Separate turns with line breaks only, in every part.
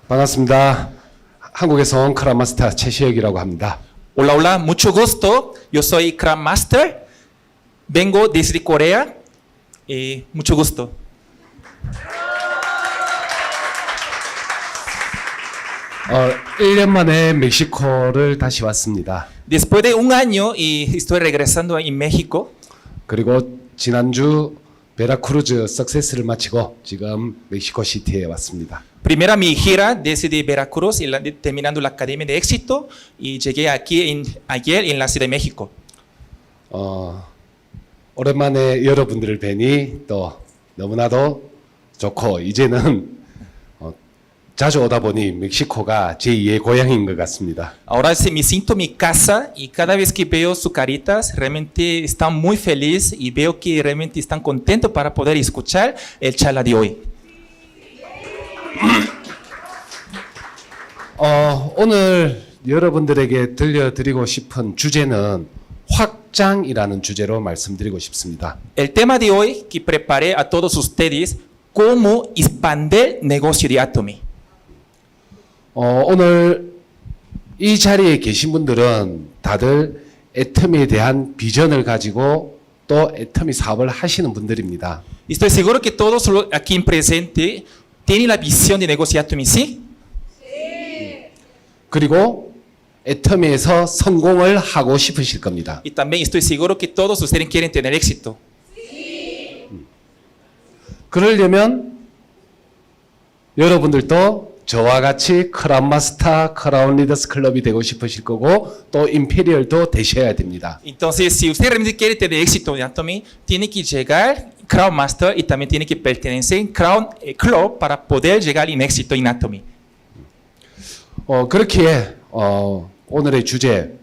반갑습니다. 한국에서 온 크람 마스터 최시혁이라고 합니다.
Hola, hola, mucho gusto. Yo soy Scrum Master. Vengo desde Corea. Mucho gusto.
1년 만에 멕시코를 다시 왔습니다.
Después de un año y estoy regresando en México.
그리고 지난주 베라크루즈 석세스를 마치고 지금 멕시코 시티에 왔습니다.
Primera mi gira desde Veracruz, terminando la Academia de Éxito, y llegué aquí ayer en la Ciudad de México.
오랜만에 여러분들을 뵈니 또 너무나도 좋고 이제는 자주 오다 보니 멕시코가 제2의 고향인 것 같습니다.
Ahora me siento en mi casa y cada vez que veo sus caritas, realmente están muy felices y veo que realmente están contentos para poder escuchar el charla de hoy.
오늘 여러분들에게 들려드리고 싶은 주제는 확장이라는 주제로 말씀드리고 싶습니다.
El tema de hoy que preparé a todos ustedes, cómo expandir el negocio de Atomy.
오늘 이 자리에 계신 분들은 다들 애터미에 대한 비전을 가지고 또 애터미 사업을 하시는 분들입니다.
Estoy seguro que todos aquí en presente tienen la visión de negocio de Atomy, ¿sí?
그리고 애터미에서 성공을 하고 싶으실 겁니다.
Y también estoy seguro que todos ustedes quieren tener éxito.
그러려면 여러분들도 저와 같이 크라운 마스터, 크라운 리더스 클럽이 되고 싶으실 거고 또 임페리얼도 되셔야 됩니다.
Entonces, si usted realmente quiere tener éxito en Atomy, tiene que llegar Crown Master y también tiene que pertenecer en Crown Club para poder llegar en éxito en Atomy.
그렇기에 오늘의 주제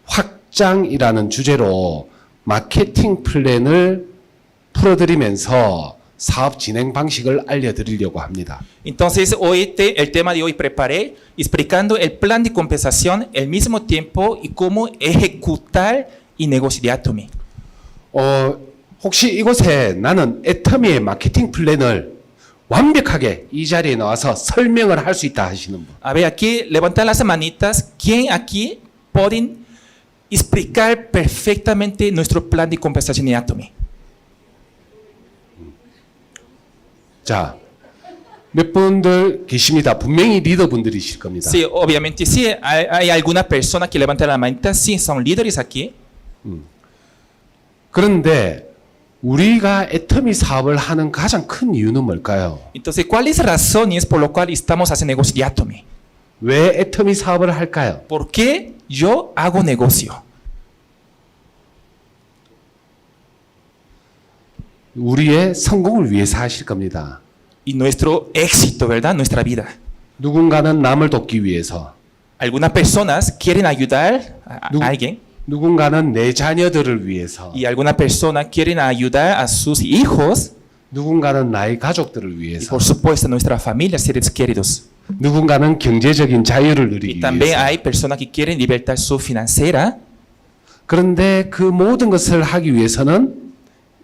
확장이라는 주제로 마케팅 플랜을 풀어드리면서 사업 진행 방식을 알려드리려고 합니다.
Entonces, hoy el tema de hoy preparé explicando el plan de compensación al mismo tiempo y cómo ejecutar el negocio de Atomy.
혹시 이곳에 나는 애터미의 마케팅 플랜을 완벽하게 이 자리에 나와서 설명을 할 수 있다 하시는 분.
A ver, aquí levantar las manitas. ¿Quién aquí pueden explicar perfectamente nuestro plan de compensación de Atomy?
자, 몇 분들 계십니다. 분명히 리더분들이실 겁니다.
Sí, obviamente sí. Hay alguna persona que levanta la manita. Sí, son líderes aquí.
그런데 우리가 애터미 사업을 하는 가장 큰 이유는 뭘까요?
Entonces, ¿cuáles razones por las cuales estamos haciendo negocio de Atomy?
왜 애터미 사업을 할까요?
¿Por qué yo hago negocio?
우리의 성공을 위해서 하실 겁니다.
Y nuestro éxito, ¿verdad? Nuestra vida.
누군가는 남을 돕기 위해서,
Algunas personas quieren ayudar a alguien
누군가는 내 자녀들을 위해서,
y algunas personas quieren ayudar a sus hijos
누군가는 나의 가족들을
y
위해서,
por supuesto a nuestra familia, seres queridos.
누군가는 경제적인 자유를
Y
누리기
también
위해서.
hay personas que quieren libertad su financiera.
그런데 그 모든 것을 하기 위해서는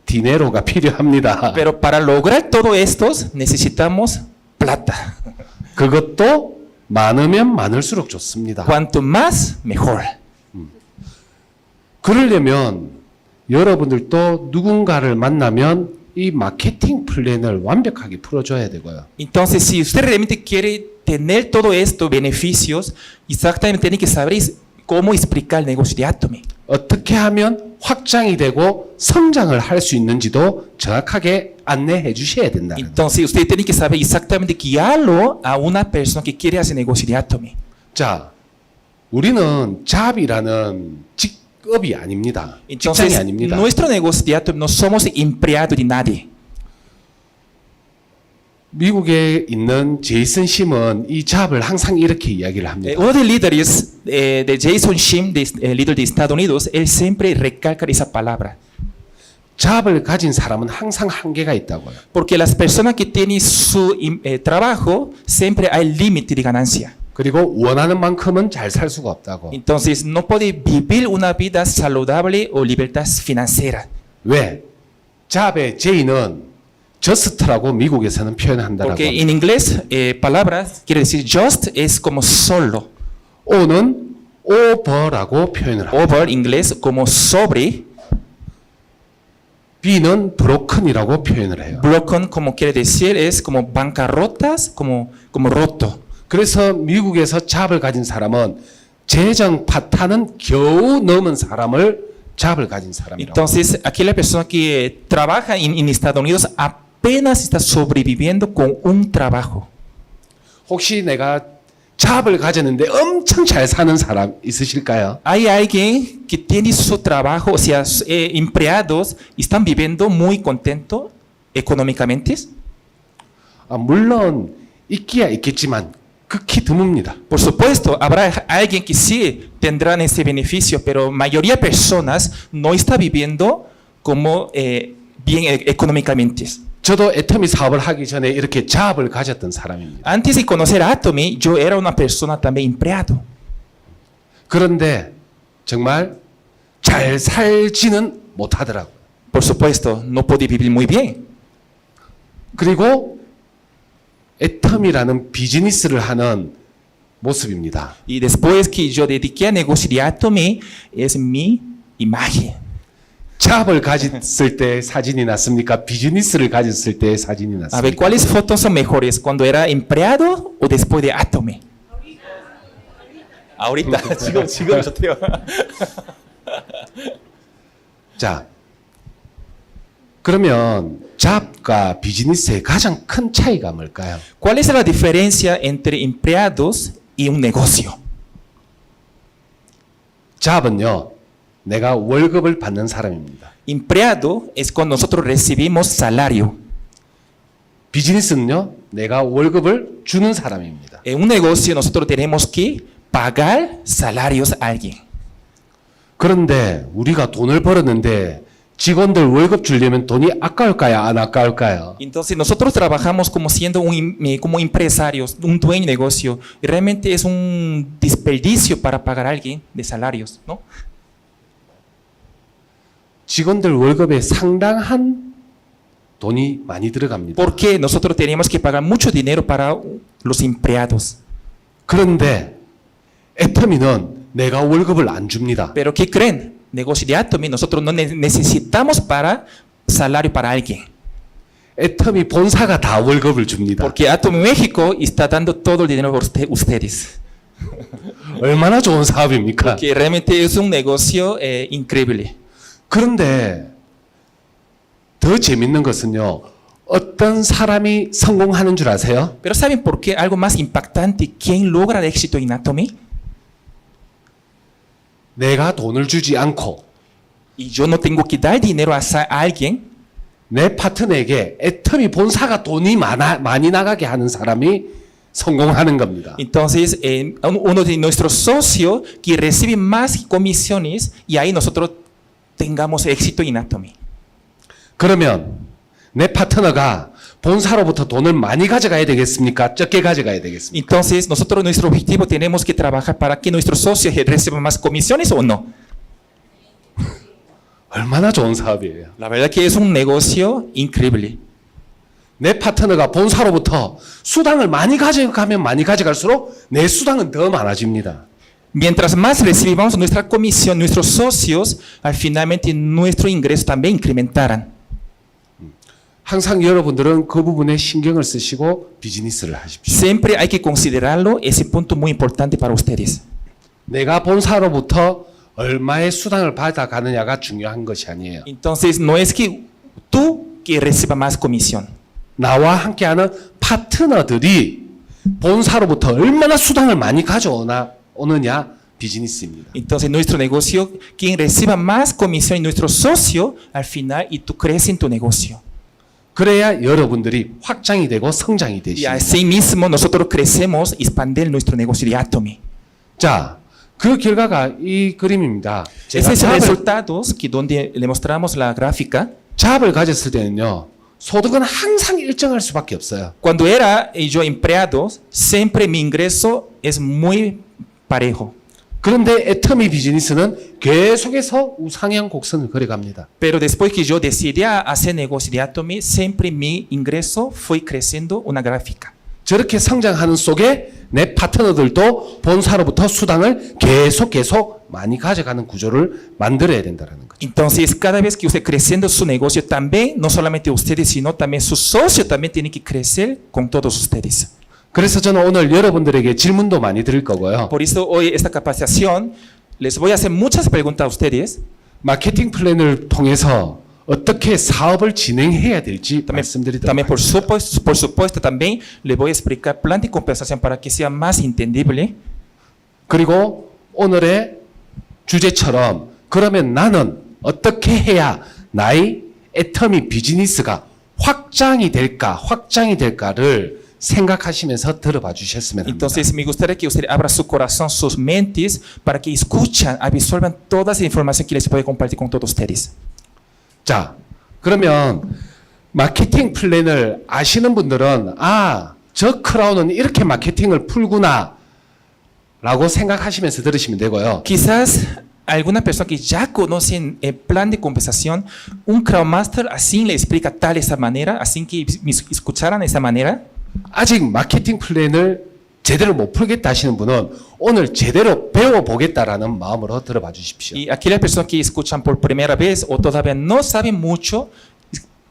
디네로가 필요합니다.
Pero para lograr todo esto necesitamos plata.
그것도 많으면 많을수록 좋습니다.
Cuanto más, mejor.
그러려면 여러분들도 누군가를 만나면 이 마케팅 플랜을 완벽하게 풀어줘야 되고요.
Entonces, si usted realmente quiere tener todos estos beneficios, exactamente tiene que saber cómo explicar el negocio de Atomy.
어떻게 하면 확장이 되고 성장을 할 수 있는지도 정확하게 안내해 주셔야 된다.
Entonces, usted tiene que saber exactamente guiarlo a una persona que quiere hacer negocio de Atomy.
자, 우리는 잡이라는 직업이 아닙니다. 직장이
Entonces,
아닙니다.
nuestro negocio de Atomy no somos empleados de nadie.
미국에 있는 제이슨 심은 이 잡을 항상 이렇게 이야기를 합니다.
Uno de los líderes de Jason Shim, líder de Estados Unidos, él siempre recalca esa palabra.
잡을 가진 사람은 항상 한계가 있다고요.
Porque las personas que tienen su trabajo, siempre hay límite de ganancia.
그리고 원하는 만큼은 잘 살 수가 없다고.
Entonces, no puede vivir una vida saludable o libertad financiera.
왜? 잡의 제이는 just라고 미국에서는 표현한다라고
Porque
합니다.
en inglés, palabras quiere decir just es como solo.
O는 over라고 표현을 합니다.
Over, inglés, como sobre.
B는 broken이라고 표현을 해요.
Broken, como quiere decir, es como bancarrotas, como roto.
그래서 미국에서 잡을 가진 사람은 재정 파탄은 겨우 넘은 사람을 잡을 가진 사람이라고.
Entonces, aquí la persona que trabaja en Estados Unidos apenas está sobreviviendo con un trabajo.
혹시 내가 잡을 가졌는데 엄청 잘 사는 사람 있으실까요?
Hay alguien que tiene su trabajo, o sea, empleados y están viviendo muy contentos económicamente.
물론 있기야 있겠지만 극히 드뭅니다.
Por supuesto, habrá alguien que sí tendrán ese beneficio, pero mayoría de personas no está viviendo como bien económicamente.
저도 애터미 사업을 하기 전에 이렇게 잡을 가졌던 사람입니다.
Antes de conocer a Atomy, yo era una persona también empleado.
그런데 정말 잘 살지는 못하더라고요.
Por supuesto, no podía vivir muy bien.
그리고 애터미라는 비즈니스를 하는 모습입니다.
Y después que yo dediqué a negocio de Atomy, es mi imagen.
잡을 가졌을 때 사진이 낫습니까? 비즈니스를 가졌을 때 사진이
A ver,
낫습니까?
¿cuáles fotos son mejores? ¿Cuando era empleado o después de Atomy? Ahorita, 지금 좋대요.
자, 그러면 잡과 비즈니스의 가장 큰 차이가 뭘까요?
¿Cuál es la diferencia entre empleados y un negocio?
잡은요, 내가 월급을 받는 사람입니다.
Empleado es cuando nosotros recibimos salario.
비즈니스는요, 내가 월급을 주는 사람입니다.
En un negocio nosotros tenemos que pagar salarios a alguien.
그런데 우리가 돈을 벌었는데 직원들 월급 주려면 돈이 아까울까요? 안 아까울까요?
Entonces nosotros trabajamos como siendo como empresarios, un dueño de negocio. Y realmente es un desperdicio para pagar a alguien de salarios, ¿no?
직원들 월급에 상당한 돈이 많이 들어갑니다.
Porque nosotros tenemos que pagar mucho dinero para los empleados.
그런데 애터미는 내가 월급을 안 줍니다.
Pero ¿qué creen? Negocio de Atomy, nosotros no necesitamos para salario para alguien.
애터미 본사가 다 월급을 줍니다.
Porque Atomy México está dando todo el dinero por ustedes.
얼마나 좋은 사업입니까?
Porque realmente es un negocio increíble.
그런데 더 재밌는 것은요. 어떤 사람이 성공하는 줄 아세요?
Pero ¿saben por qué? Algo más impactante. ¿Quién logra el éxito en Atomy?
내가 돈을 주지 않고
Y yo no tengo que dar dinero a alguien.
내 파트너에게 애터미 본사가 돈이 많이 나가게 하는 사람이 성공하는 겁니다.
Entonces, uno de nuestros socios que recibe más comisiones y ahí nosotros tengamos éxito en Atomy.
그러면 내 파트너가 본사로부터 돈을 많이 가져가야 되겠습니까? 적게 가져가야 되겠습니까?
Entonces, nosotros nuestro objetivo tenemos que trabajar para que nuestros socios reciban más comisiones o no.
얼마나 좋은 사업이에요.
La verdad que es un negocio increíble.
내 파트너가 본사로부터 수당을 많이 가져가면 많이 가져갈수록 내 수당은 더 많아집니다.
Mientras más recibamos nuestra comisión, nuestros socios, al finalmente nuestro ingreso también incrementarán.
항상 여러분들은 그 부분에 신경을 쓰시고 비즈니스를 하십시오.
Siempre hay que considerarlo, ese punto muy importante para ustedes.
내가 본사로부터 얼마의 수당을 받아가느냐가 중요한 것이 아니에요.
Entonces, no es que tú que reciba más comisión.
나와 함께하는 파트너들이 본사로부터 얼마나 수당을 많이 가져오느냐 비즈니스입니다.
Entonces, nuestro negocio, quien reciba más comisión, nuestro socio, al final, y tú creces en tu negocio.
그래야 여러분들이 확장이 되고 성장이
Y
되십니다.
así mismo nosotros crecemos y expandir nuestro negocio de Atomy.
자, 그 결과가 이 그림입니다. 제가
Esos son resultados que donde le mostramos la gráfica.
잡을 가졌을 때는요. 소득은 항상 일정할 수밖에 없어요.
Cuando era yo empleado, siempre mi ingreso es muy parejo.
그런데 애터미 비즈니스는 계속해서 우상향 곡선을 그려갑니다.
Pero después que yo decidí a hacer negocio de Atomy, siempre mi ingreso fue creciendo una gráfica.
저렇게 성장하는 속에 내 파트너들도 본사로부터 수당을 계속 많이 가져가는 구조를 만들어야 된다는 거죠.
Entonces, cada vez que usted creciendo su negocio, también, no solamente ustedes, sino también sus socios también tienen que crecer con todos ustedes.
그래서 저는 오늘 여러분들에게 질문도 많이 드릴 거고요.
Por eso hoy esta capacitación les voy a hacer muchas preguntas a ustedes.
마케팅 플랜을 통해서 어떻게 사업을 진행해야 될지 말씀드리도록
También
하겠습니다.
por supuesto, también les voy a explicar plan de compensación para que sea más entendible.
그리고 오늘의 주제처럼 그러면 나는 어떻게 해야 나의 애터미 비즈니스가 확장이 될까를 생각하시면서 들어봐 주셨으면 합니다.
Entonces, me gustaría que usted abra su corazón, sus mentes, para que escuchen, absorban toda esa información que les puede compartir con todos ustedes.
자, 그러면 마케팅 플랜을 아시는 분들은 저 크라운은 이렇게 마케팅을 풀구나 라고 생각하시면서 들으시면 되고요.
Quizás alguna persona que ya conocen el plan de compensación, un Crowdmaster así le explica tal esa manera, así que escucharan esa manera.
아직 마케팅 플랜을 제대로 못 풀겠다 하시는 분은 오늘 제대로 배워보겠다라는 마음으로 들어봐 주십시오.
Y aquellas personas que escuchan por primera vez o todavía no saben mucho,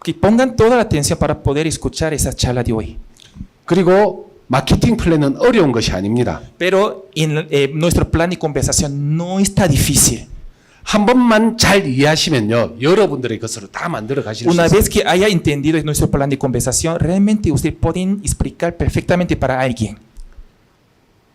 que pongan toda la atención para poder escuchar esa charla de hoy.
그리고 마케팅 플랜은 어려운 것이 아닙니다.
Pero en nuestro plan de compensación no está difícil.
한 번만 잘 이해하시면요, 여러분들의 것으로 다 만들어 가실 수
Una
있습니다.
vez que haya entendido nuestro plan de compensación, realmente ustedes pueden explicar perfectamente para alguien.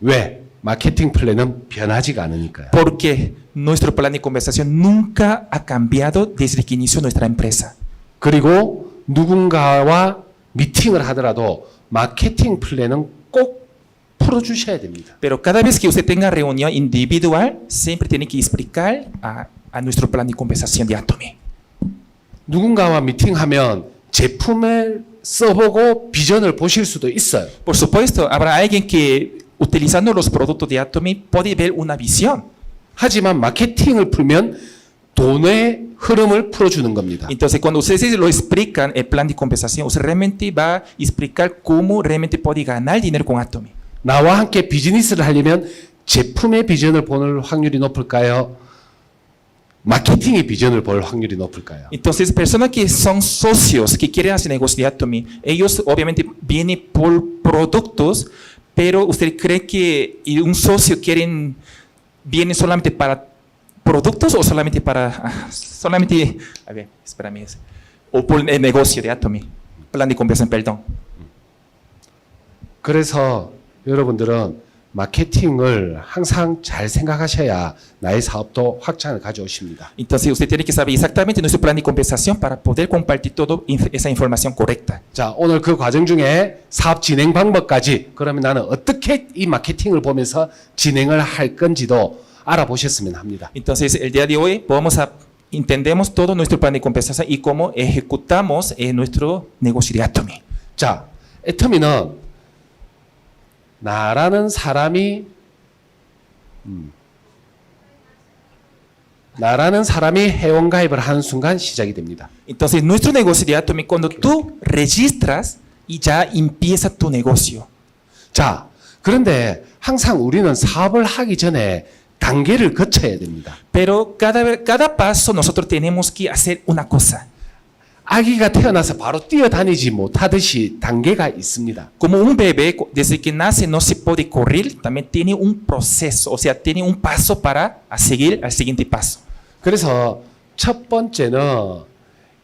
왜? 마케팅 플랜은 변하지가 않으니까요.
Porque nuestro plan de compensación nunca ha cambiado desde que inició nuestra empresa.
그리고 누군가와 미팅을 하더라도 마케팅 플랜은 꼭 풀어주셔야 됩니다.
Pero cada vez que usted tenga reunión individual, siempre tiene que explicar a nuestro plan de compensación de Atomy.
누군가와 미팅하면 제품을 써보고 비전을 보실 수도 있어요.
Por supuesto, habrá alguien que utilizando los productos de Atomy puede ver una visión.
하지만 마케팅을 풀면 돈의 흐름을 풀어주는 겁니다.
Entonces, cuando ustedes lo explican el plan de compensación, usted realmente va a explicar cómo realmente puede ganar dinero con Atomy.
나와 함께 비즈니스를 하려면 제품의 비전을 보는 확률이 높을까요? 마케팅의 비전을 볼 확률이 높을까요?
Entonces, personas que son socios, que quieren hacer negocio de Atomy, ellos obviamente vienen por productos, pero ¿usted cree que un socio viene solamente para productos o solamente a ver, espérame, o por el negocio de Atomy? Plan de compensación, perdón.
그래서 여러분들은 마케팅을 항상 잘 생각하셔야 나의 사업도 확장을 가져오십니다.
Entonces, usted tiene que saber exactamente nuestro plan de compensación para poder compartir toda esa información correcta.
자, 오늘 그 과정 중에 사업 진행 방법까지 그러면 나는 어떻게 이 마케팅을 보면서 진행을 할 건지도 알아보셨으면 합니다.
Entonces, el día de hoy entendemos todo nuestro plan de compensación y cómo ejecutamos nuestro negocio de Atomy.
자, 애터미는 나라는 사람이 회원가입을 하는 순간 시작이 됩니다.
Entonces, nuestro negocio de Atomy, cuando tú registras y ya empieza tu negocio.
자, 그런데 항상 우리는 사업을 하기 전에 단계를 거쳐야 됩니다.
Pero cada paso nosotros tenemos que hacer una cosa.
아기가 태어나서 바로 뛰어다니지 못하듯이 단계가 있습니다.
Como un bebé, desde que nace no se puede correr, también tiene un proceso, o sea, tiene un paso para seguir al siguiente paso.
그래서 첫 번째는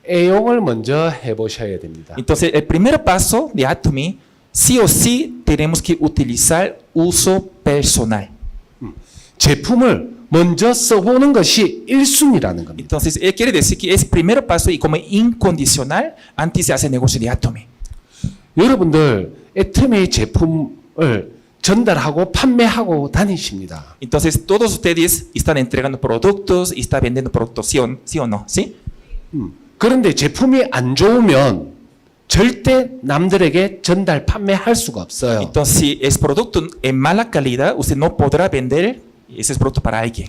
애용을 먼저 해보셔야 됩니다.
Entonces, el primer paso de Atomy, sí o sí tenemos que utilizar uso personal.
제품을 먼저 써보는 것이 1순위라는 겁니다.
Entonces, él quiere decir que es primer paso y como incondicional antes de hacer negocio de Atomy.
여러분들 애터미 제품을 전달하고 판매하고 다니십니다.
Entonces, todos ustedes están entregando productos y están vendiendo productos, ¿sí o no? ¿Sí?
그런데 제품이 안 좋으면 절대 남들에게 전달 판매할 수가 없어요.
Entonces, si el producto en mala calidad, usted no podrá vender ese es producto para alguien.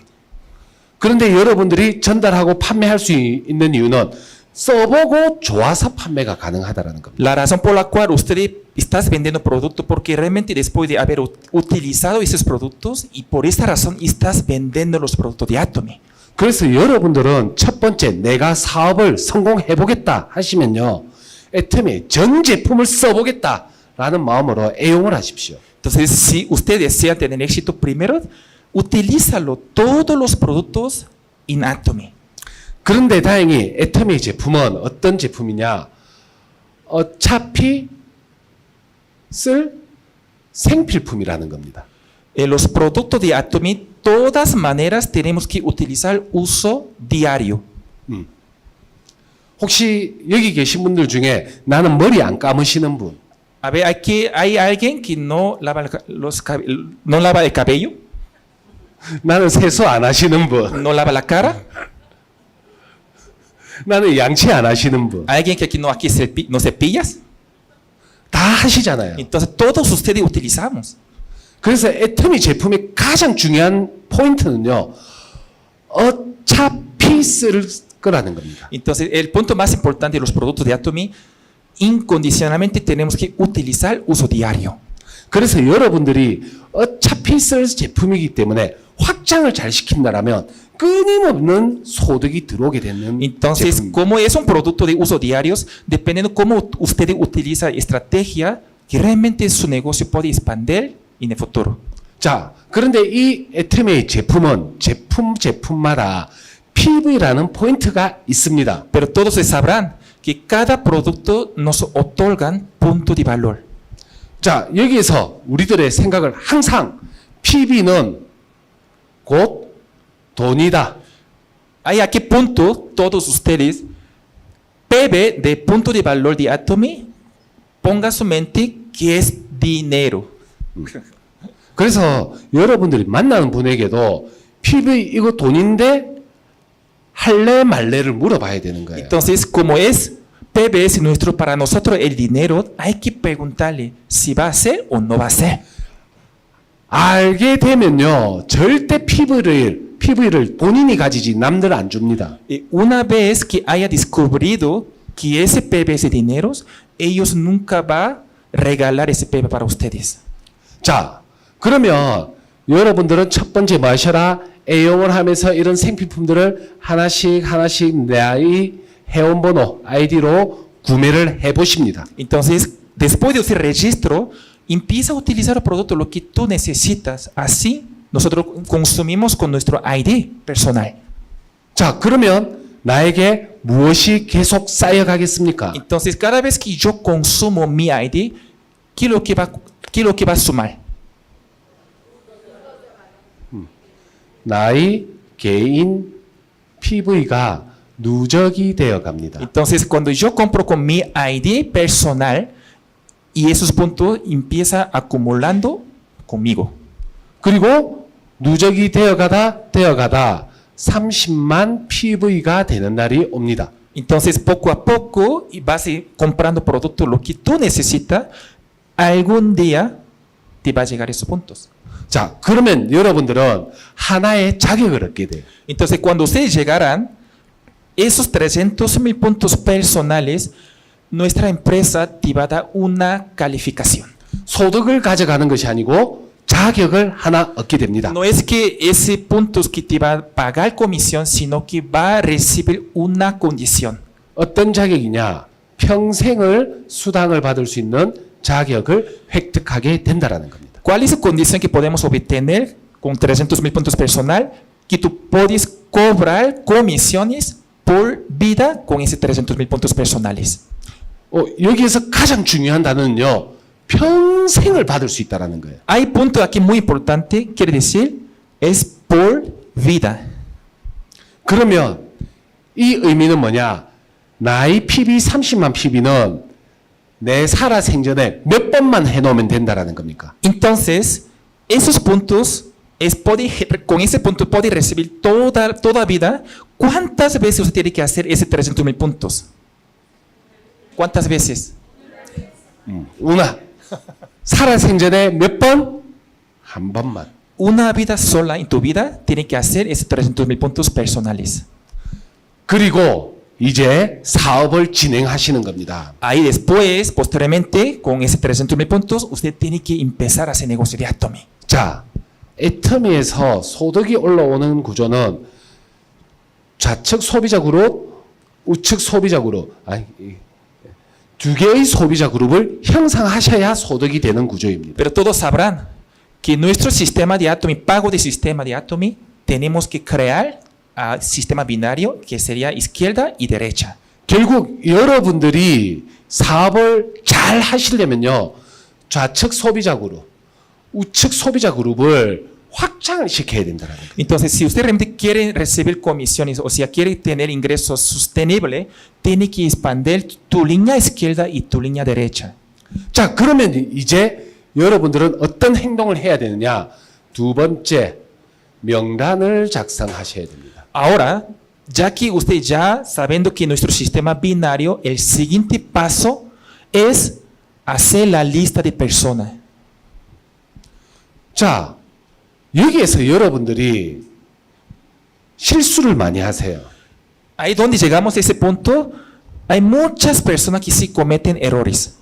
그런데 여러분들이 전달하고 판매할 수 있는 이유는 써보고 좋아서 판매가 가능하다라는 겁니다.
La razón por la cual usted estás vendiendo producto porque realmente después de haber utilizado esos productos y por esta razón estás vendiendo los productos de Atomy.
그래서 여러분들은 첫 번째 내가 사업을 성공해 보겠다 하시면요, 애터미의 전 제품을 써보겠다라는 마음으로 애용을 하십시오.
Entonces, si usted desea tener éxito, primero utilízalo todos los productos en Atomy.
그런데 다행히 애터미의 제품은 어떤 제품이냐? 어차피 쓸 생필품이라는 겁니다.
Los productos de Atomy, todas maneras tenemos que utilizar uso diario.
혹시 여기 계신 분들 중에 나는 머리 안 감으시는 분,
A ver, aquí hay alguien que no lava, no lava el cabello,
나는 세수 안 하시는 분,
no lava la cara.
나는 양치 안 하시는 분,
Alguien que aquí no cepillas.
다 하시잖아요.
Entonces, todos ustedes utilizamos.
그래서 애터미 제품의 가장 중요한 포인트는요, 어차피 쓸 거라는 겁니다.
Entonces, el punto más importante de los productos de Atomy, incondicionalmente tenemos que utilizar uso diario.
그래서 여러분들이 어차피 쓸 제품이기 때문에 확장을 잘 시킨다라면 끊임없는 소득이 들어오게 되는
Entonces,
제품입니다.
como es un producto de uso diarios, dependiendo cómo usted utiliza estrategia, que realmente su negocio puede expandir en el futuro.
자, 그런데 이 애터미의 제품은 제품마다 PV라는 포인트가 있습니다.
Pero todos sabrán que cada producto nos otorgan punto de valor.
자, 여기에서 우리들의 생각을 항상 PV는 곧 돈이다.
¿Hay a qué punto todos ustedes, PV de punto de valor de Atomy, ponga su mente que es dinero?
그래서 여러분들이 만나는 분에게도 PV 이거 돈인데 할래 말래를 물어봐야 되는 거예요.
Entonces, como es PV es nuestro para nosotros el dinero, hay que preguntarle si va a ser o no va a ser.
알게 되면요, 절대 PV를 본인이 가지지 남들 안 줍니다.
Y una vez que haya descubrido que ese PV es de dinero, ellos nunca van a regalar ese PV para ustedes.
자, 그러면 여러분들은 첫 번째 뭐 하셔라? 애용을 하면서 이런 생필품들을 하나씩 나의 회원번호, 아이디로 구매를 해보십니다.
Entonces, después de ese registro, empieza a utilizar el producto lo que tú necesitas. Así, nosotros consumimos con nuestro ID personal.
자, 그러면 나에게 무엇이 계속 쌓여가겠습니까?
Entonces, cada vez que yo consumo mi ID, ¿qué es lo que va a sumar?
나의 개인 PV가 누적이 되어 갑니다.
Entonces, cuando yo compro con mi ID personal, y esos puntos empiezan acumulando conmigo.
그리고 누적이 되어가다 30만 PV가 되는 날이 옵니다.
Entonces, poco a poco, y vas comprando productos lo que tú necesitas, algún día te va a llegar esos puntos.
자, 그러면 여러분들은 하나의 자격을 얻게 돼요.
Entonces, cuando ustedes llegarán, esos 300,000 puntos personales, nuestra empresa te va a dar una calificación.
소득을 가져가는 것이 아니고 자격을 하나 얻게 됩니다.
No es que ese puntos que te va a pagar comisión, sino que va a recibir una condición.
어떤 자격이냐? 평생을 수당을 받을 수 있는 자격을 획득하게 된다라는 겁니다.
¿Cuál es la condición que podemos obtener con 300,000 puntos personal? Que tú puedes cobrar comisiones por vida con ese 300,000 puntos personales.
여기에서 가장 중요한 단어는요, 평생을 받을 수 있다라는 거예요.
Hay punto aquí muy importante, quiere decir, es por vida.
그러면 이 의미는 뭐냐? 나의 PV 30만 PV는 내 살아 생전에 몇 번만 해놓으면 된다라는 겁니까?
Entonces, esos puntos, con ese punto puede recibir toda vida. ¿Cuántas veces usted tiene que hacer ese 300,000 puntos? ¿Cuántas veces?
una. 살아 생전에 몇 번? 한 번만.
una vida sola en tu vida, tienes que hacer esos 300,000 puntos personales.
그리고 이제 사업을 진행하시는 겁니다.
Ahí después, posteriormente, con ese 300,000 puntos, usted tiene que empezar a hacer negocio de Atomy.
자, 애터미에서 소득이 올라오는 구조는 좌측 소비자 그룹, 우측 소비자 그룹, 두 개의 소비자 그룹을 형성하셔야 소득이 되는 구조입니다.
Pero todos sabrán que nuestro sistema de Atomy, pago de sistema de Atomy, tenemos que crear un sistema binario que sería izquierda y derecha.
결국 여러분들이 사업을 잘 하시려면요, 좌측 소비자 그룹, 우측 소비자 그룹을 확장을 시켜야 된다는 거예요.
Entonces, si usted realmente quiere recibir comisiones, o sea, quiere tener ingresos sostenibles, tiene que expandir tu línea izquierda y tu línea derecha.
자, 그러면 이제 여러분들은 어떤 행동을 해야 되느냐? 두 번째, 명단을 작성하셔야 됩니다.
Ahora, ya que usted ya sabiendo que nuestro sistema binario, el siguiente paso es hacer la lista de personas.
자, 여기에서 여러분들이 실수를 많이 하세요.
Ahí donde llegamos a ese punto, hay muchas personas que sí cometen errores.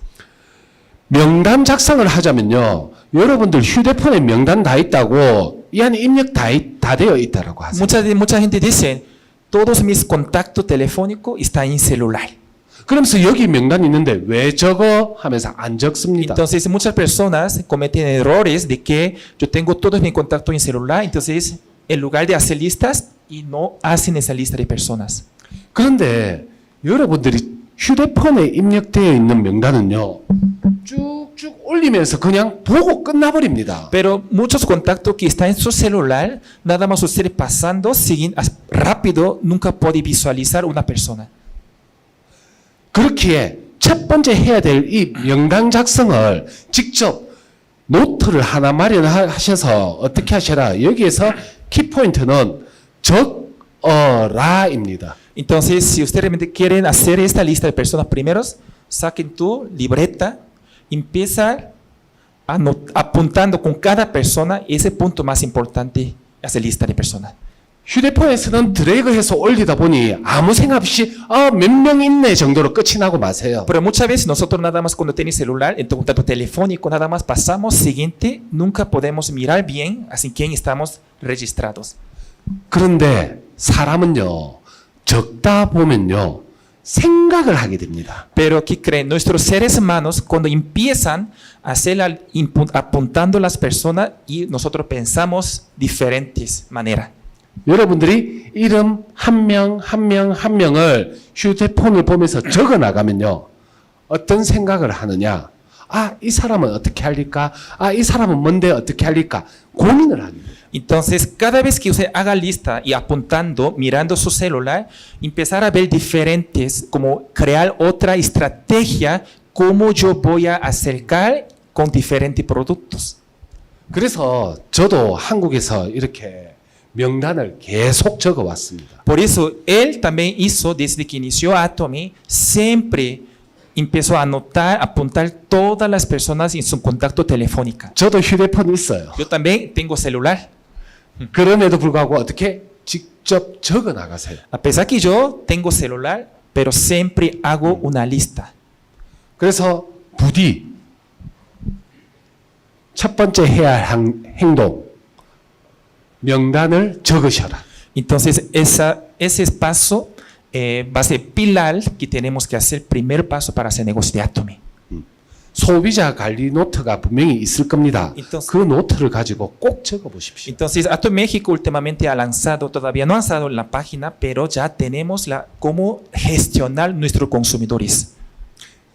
명단 작성을 하자면요, 여러분들 휴대폰에 명단 다 있다고 이 안에 입력 다 되어 있다라고 하세요.
Mucha gente dice, todos mis contactos telefónicos están en celular.
그러면서 여기 명단 있는데 왜 적어? 하면서 안 적습니다.
Entonces muchas personas cometen errores de que yo tengo todos mis contactos en celular, entonces en lugar de hacer listas y no hacen esa lista de personas.
그런데 여러분들이 휴대폰에 입력되어 있는 명단은요, 쭉쭉 올리면서 그냥 보고 끝나버립니다.
Pero muchos contactos que están en su celular, nada más usted pasando, siguen rápido, nunca puede visualizar una persona.
그렇기에 첫 번째 해야 될 이 명단 작성을 직접 노트를 하나 마련하셔서 어떻게 하셔라. 여기에서 키포인트는 적어라입니다.
Entonces, si ustedes realmente quieren hacer esta lista de personas primeros, saquen tu libreta, empieza apuntando con cada persona ese punto más importante, hacer lista de personas.
휴대폰에서는 드래그해서 올리다 보니 아무 생각 없이 몇 명 있네 정도로 끝이 나고 마세요.
Pero muchas veces nosotros nada más cuando tenemos celular, en tu contacto telefónico, nada más pasamos siguiente, nunca podemos mirar bien así quién estamos registrados.
그런데 사람은요, 적다 보면요, 생각을 하게 됩니다.
Pero ¿qué creen? Nuestros seres humanos cuando empiezan a hacer apuntando las personas y nosotros pensamos diferentes maneras.
여러분들이 이름 한 명, 한 명, 한 명을 휴대폰을 보면서 적어 나가면요, 어떤 생각을 하느냐? 이 사람은 어떻게 할까? 이 사람은 뭔데 어떻게 할까? 고민을 합니다.
Entonces, cada vez que usted haga lista y apuntando, mirando su celular, empezar a ver diferentes, como crear otra estrategia, cómo yo voy a acercar con diferentes productos.
그래서 저도 한국에서 이렇게 명단을 계속 적어 왔습니다.
Por eso, él también hizo, desde que inició Atomy, siempre empezó a anotar, apuntar todas las personas en su contacto telefónica.
저도 휴대폰 있어요.
Yo también tengo celular.
그럼에도 불구하고 어떻게 직접 적어 나가세요.
A pesar que yo tengo celular, pero siempre hago una lista.
그래서 부디 첫 번째 해야 할 행동, 명단을 적으셔라.
Entonces, ese paso va a ser pilar que tenemos que hacer, primer paso para hacer negocio de Atomy.
소비자 관리 노트가 분명히 있을 겁니다.
Entonces,
그 노트를 가지고 꼭 적어 보십시오.
Entonces, Atomy México últimamente ha lanzado, todavía no ha lanzado la página, pero ya tenemos cómo gestionar nuestros consumidores.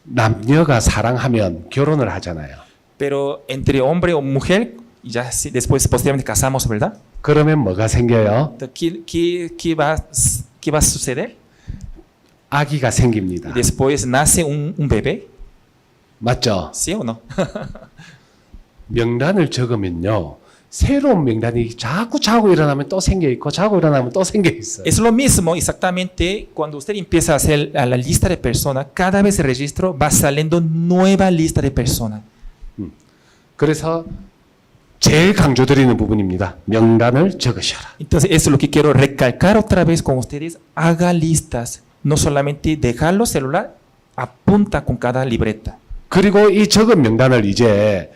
남녀가 사랑하면 결혼을 하잖아요.
Pero entre hombre o mujer, ya después posteriormente casamos, ¿verdad?
그러면 뭐가 생겨요?
¿Qué va a suceder?
아기가 생깁니다.
Después nace un bebé,
맞죠?
¿sí o no?
명단을 적으면요, 새로운 명단이 자꾸 일어나면 또 생겨 있고 자꾸 일어나면 또 생겨 있어요.
Es lo mismo exactamente cuando usted empieza a hacer a la lista de personas, cada vez el registro va saliendo nueva lista de personas.
그래서 제일 강조드리는 부분입니다. 명단을 적으셔라.
Entonces, eso es lo que quiero recalcar otra vez con ustedes. Haga listas, no solamente dejarlo celular, apunta con cada libreta.
그리고 이 적은 명단을 이제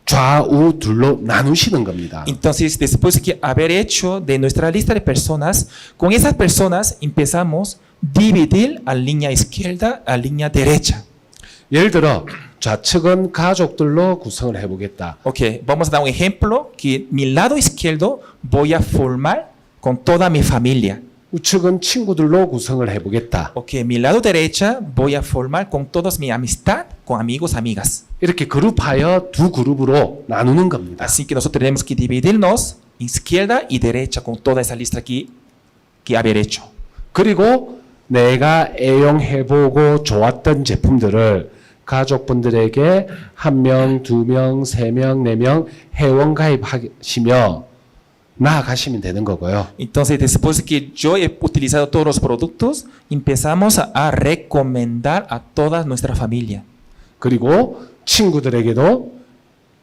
좌우 둘로 나누시는 겁니다.
Entonces, después de haber hecho de nuestra lista de personas, con esas personas empezamos a dividir a línea izquierda, a línea derecha.
예를 들어 좌측은 가족들로 구성을 해보겠다.
Ok, vamos a dar un ejemplo que mi lado izquierdo voy a formar con toda mi familia.
우측은 친구들로 구성을 해보겠다.
Ok, mi lado derecha voy a formar con todos mi amistad, con amigos, amigas.
이렇게 그룹하여 두 그룹으로 나누는 겁니다.
Así que nosotros tenemos que dividirnos izquierda y derecha con toda esa lista que haber hecho.
그리고 내가 애용해보고 좋았던 제품들을 가족분들에게 1명, 2명, 3명, 4명 회원 가입하시며 나아가시면 되는 거고요.
Entonces, después de que yo he utilizado todos los productos, empezamos a recomendar a toda nuestra familia.
그리고 친구들에게도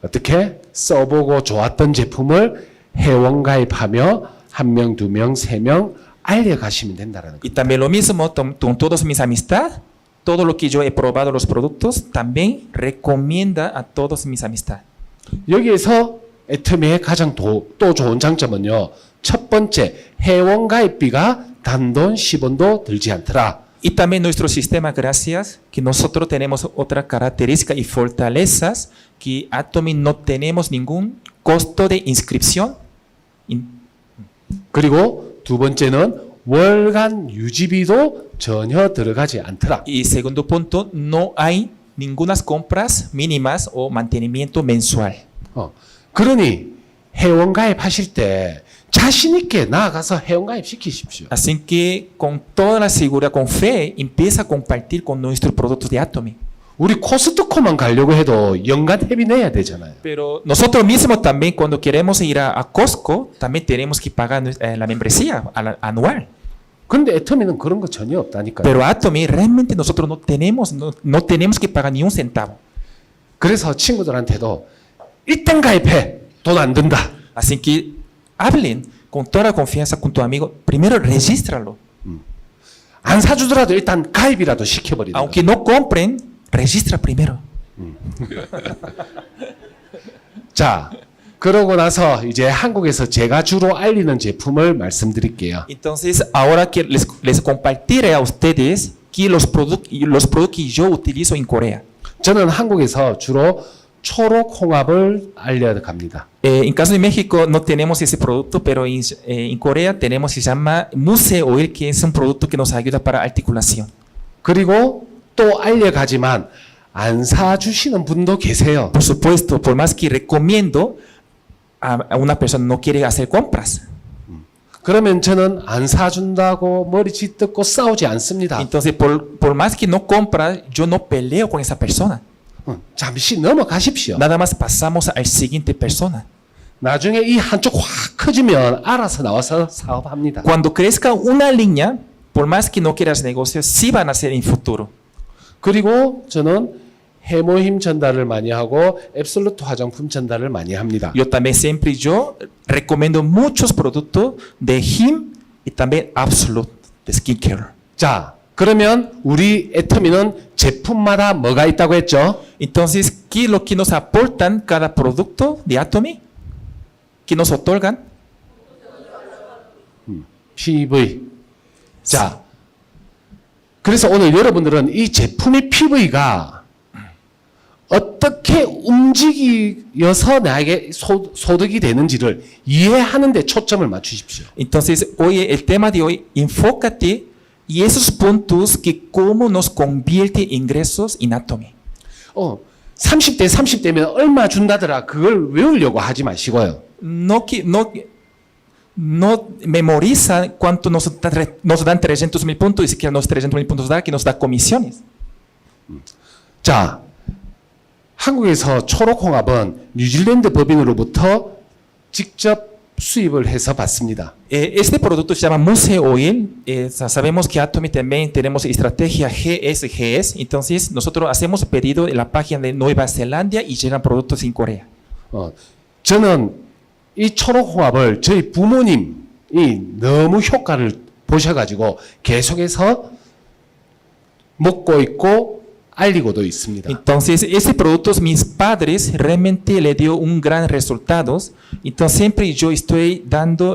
어떻게 써보고 좋았던 제품을 회원 가입하며 1명, 2명, 3명 알려가시면 된다는
Y
거예요.
también lo mismo con todas mis amistades, todo lo que yo he probado los productos, también recomienda a todos mis amistades.
여기에서 애터미의 가장 또 좋은 장점은요. 첫 번째, 회원 가입비가 단돈 10원도 들지 않더라.
Y también nuestro sistema, gracias, que nosotros tenemos otra característica y fortalezas, que Atomy no tenemos ningún costo de inscripción.
그리고 두 번째는 월간 유지비도 전혀 들어가지 않더라.
Y segundo punto, no hay ninguna compras mínimas o mantenimiento mensual.
그러니 회원 가입하실 때 자신 있게 나아가서 회원 가입 시키십시오.
Así que con toda la seguridad, con fe, empieza a compartir con nuestros productos de Atomy.
우리 코스트코만 가려고 해도 연간 회비 내야 되잖아요.
Pero nosotros mismos también cuando queremos ir a Costco, también tenemos que pagar la membresía anual.
근데 애터미는 그런 거 전혀 없다니까요.
Pero Atomy realmente nosotros no tenemos que pagar ni un centavo.
그래서 친구들한테도 일단 가입해. 돈 안 든다.
Así que hablen con toda la confianza con tu amigo. Primero regístralo.
안 사주더라도 일단 가입이라도 시켜버리는 거예요.
Aunque no compren, registra primero.
자, 그러고 나서 이제 한국에서 제가 주로 알리는 제품을 말씀드릴게요.
Entonces, ahora que les compartiré a ustedes que los productos que yo utilizo en Corea.
저는 한국에서 주로 초록 홍합을 알려갑니다.
En caso de México no tenemos ese producto, pero en Corea tenemos, se llama Muse Oil, que es un producto que nos ayuda para articulación.
그리고 또 알려가지만 안 사주시는 분도 계세요.
Por supuesto, por más que recomiendo, a una persona no quiere hacer compras.
그러면 저는 안 사준다고 머리 짓듣고 싸우지 않습니다.
Entonces, por más que no compra, yo no peleo con esa persona.
잠시 넘어가십시오.
Nada más pasamos al siguiente persona.
나중에 이 한쪽 확 커지면 알아서 나와서 사업합니다.
Cuando crezca una línea, por más que no quieras negocios, sí van a hacer en futuro.
그리고 저는 해모힘 전달을 많이 하고 앱솔루트 화장품 전달을 많이 합니다.
Yo también siempre yo recomiendo muchos productos de Him y también Absolute de skincare.
자, 그러면 우리 애터미는 제품마다 뭐가 있다고 했죠?
Entonces, ¿qué es lo que nos aportan cada producto de Atomy? ¿Qué nos otorgan?
PV. 자, 그래서 오늘 여러분들은 이 제품의 PV가 어떻게 움직여서 나에게 소득이 되는지를 이해하는 데 초점을 맞추십시오.
Entonces, hoy el tema de hoy, enfócate y esos puntos que cómo nos convierte ingresos en Atomy.
30대면 얼마 준다더라. 그걸 외우려고 하지 마시고요.
No memoriza cuánto nos dan 300,000 puntos y si quieren los 300,000 puntos da, que nos da comisiones.
자, 한국에서 초록홍합은 뉴질랜드 법인으로부터 직접 수입을 해서 받습니다.
Este producto se llama Muse Oil. Sabemos que Atomy también tenemos estrategia GSGS. Entonces, nosotros hacemos pedido en la página de Nueva Zelanda y llegan productos en Corea.
저는 이 초록홍합을 저희 부모님이 너무 효과를 보셔가지고 계속해서 먹고 있고 알리고도 있습니다.
Entonces, ese producto mis padres realmente le dio un gran resultado. Entonces, siempre yo estoy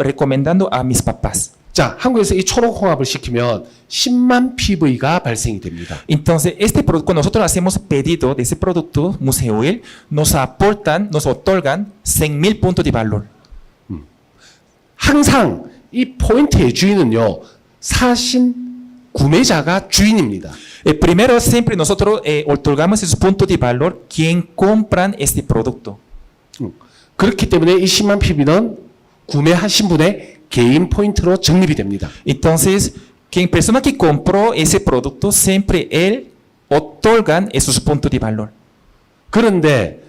recomendando a mis papás.
자, 한국에서 이 초록홍합을 시키면 10만 PV가 발생이 됩니다.
Entonces, este producto, cuando nosotros hacemos pedido de ese producto, Museoil, nos otorgan 100,000 puntos de valor.
항상 이 포인트의 주인은요, 사신 구매자가 주인입니다.
Primero, siempre nosotros otorgamos esos puntos de valor quien compran este producto.
그렇기 때문에 이 10만 PV는 구매하신 분의 개인 포인트로 적립이 됩니다.
Entonces, quien persona que compró ese producto, siempre él otorgan esos puntos de valor.
그런데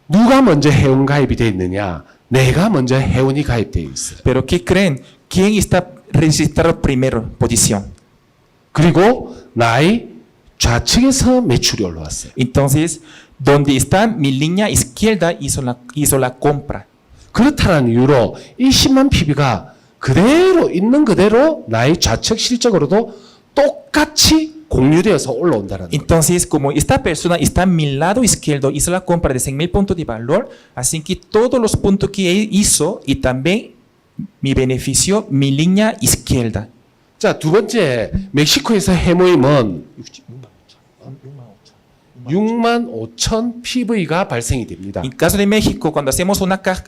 누가 먼저 회원 가입이 되어 있느냐? 내가 먼저 회원이 가입되어 있어요.
Pero ¿qué creen? ¿Quién está registrado primero posición?
그리고 나의 좌측에서 매출이 올라왔어요.
Entonces, donde está mi línea izquierda hizo la compra.
그렇다는 이유로 이 10만 PV가 그대로 있는 그대로 나의 좌측 실적으로도 똑같이 공유되어서 올라온다는 거예요.
Entonces, como esta persona está a mi lado izquierdo, hizo la compra de 100,000 puntos de valor, así que todos los puntos que él hizo y también mi beneficio, mi línea izquierda.
자, 두 번째, 멕시코에서 해모임은 65,000 PV가 발생이 됩니다.
En caso de México, cuando hacemos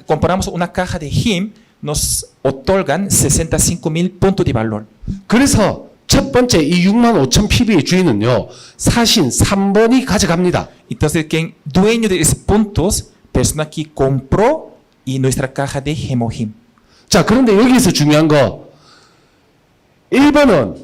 compramos una caja de HIM, nos otorgan 65,000 puntos de valor.
그래서 첫 번째 이 65,000 PV의 주인은요, 사신 3번이 가져갑니다.
Entonces, quien dueño de esos puntos, persona que compró y nuestra caja de HemoHIM.
자, 그런데 여기에서 중요한 거, 1번은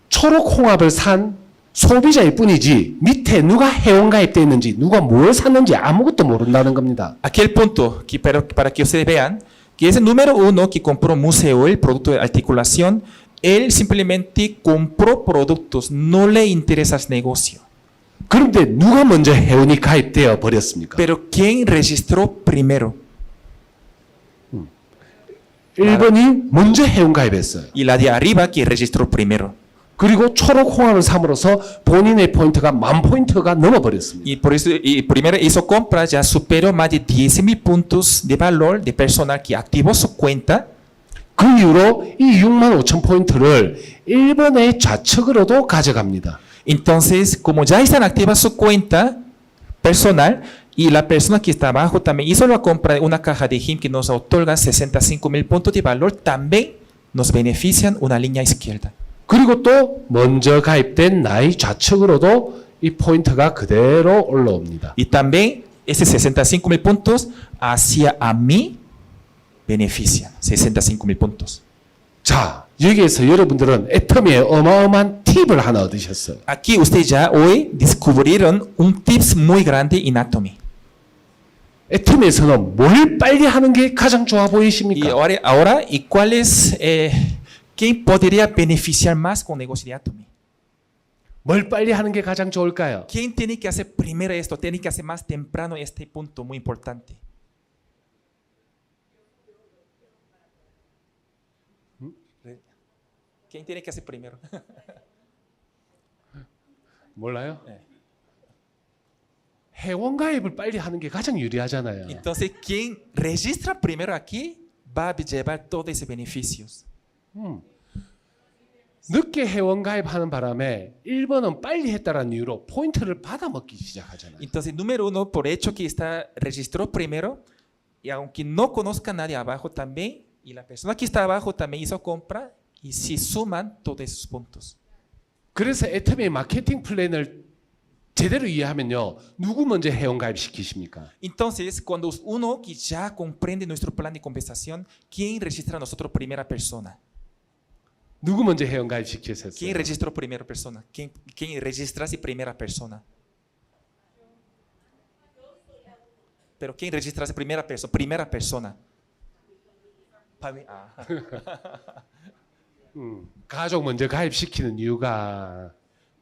초록 홍합을 산 소비자일 뿐이지 밑에 누가 회원가입되어 있는지 누가 뭘 샀는지 아무것도 모른다는 겁니다.
Aquel punto, que para que ustedes vean, que es el número uno que compró Museoil, producto de articulación, él simplemente compró productos, no le interesa el negocio.
그런데 누가 먼저 회원이 가입되어 버렸습니까?
Pero ¿quién registró primero?
1번이 먼저 회원가입했어요.
Y la de arriba que registró primero.
그리고 초록 홍합을 삼으로써 본인의 포인트가 10,000포인트가 넘어버렸습니다.
Y por eso, y primero hizo compra, ya superó más de 10,000 puntos de valor de personal que activó su cuenta.
그 이후로 이 65,000포인트를 1번의 좌측으로도 가져갑니다.
Entonces, como ya están activas su cuenta personal y la persona que está abajo también hizo la compra de una caja de HIM que nos otorga 65,000 puntos de valor, también nos benefician una línea izquierda.
그리고 또 먼저 가입된 나의 좌측으로도 이 포인트가 그대로 올라옵니다.
Y también ese 65,000 puntos hacia a mí benefician 65,000 puntos.
자, 여기에서 여러분들은 애터미의 어마어마한 팁을 하나 얻으셨어요.
Aquí ustedes ya hoy descubrieron un tips muy grande en Atomy.
애터미에서는 뭘 빨리 하는 게 가장 좋아
Y
보이십니까?
ahora ¿y cuál es quién podría beneficiar más con el negocio de Atomy?
뭘 빨리 하는 게 가장 좋을까요?
¿Quién tiene que hacer primero esto? Tiene que hacer más temprano este punto muy importante. ¿Quién tiene que hacer primero?
몰라요?
네.
회원 가입을 빨리 하는 게 가장 유리하잖아요.
Entonces, quien registra primero aquí va a llevar todos esos beneficios.
늦게 회원 가입하는 바람에 1번은 빨리 했다는 이유로 포인트를 받아먹기 시작하잖아요.
Entonces, número uno, por hecho que registró primero, y aunque no conozca a nadie abajo también, y la persona que está abajo también hizo compra, y se suman todos esos puntos.
그래서 애터미의 마케팅 플랜을 제대로 이해하면요. 누구 먼저 회원 가입 시키십니까?
Entonces, cuando uno que ya comprende nuestro plan de compensación, ¿quién registra a nosotros primera persona?
누구 먼저 회원 가입 시키셨어요?
¿Quién registró primera persona? ¿Quién registrase primera persona? Pero ¿quién registrase primera persona? Primera persona.
가족 먼저 가입시키는 이유가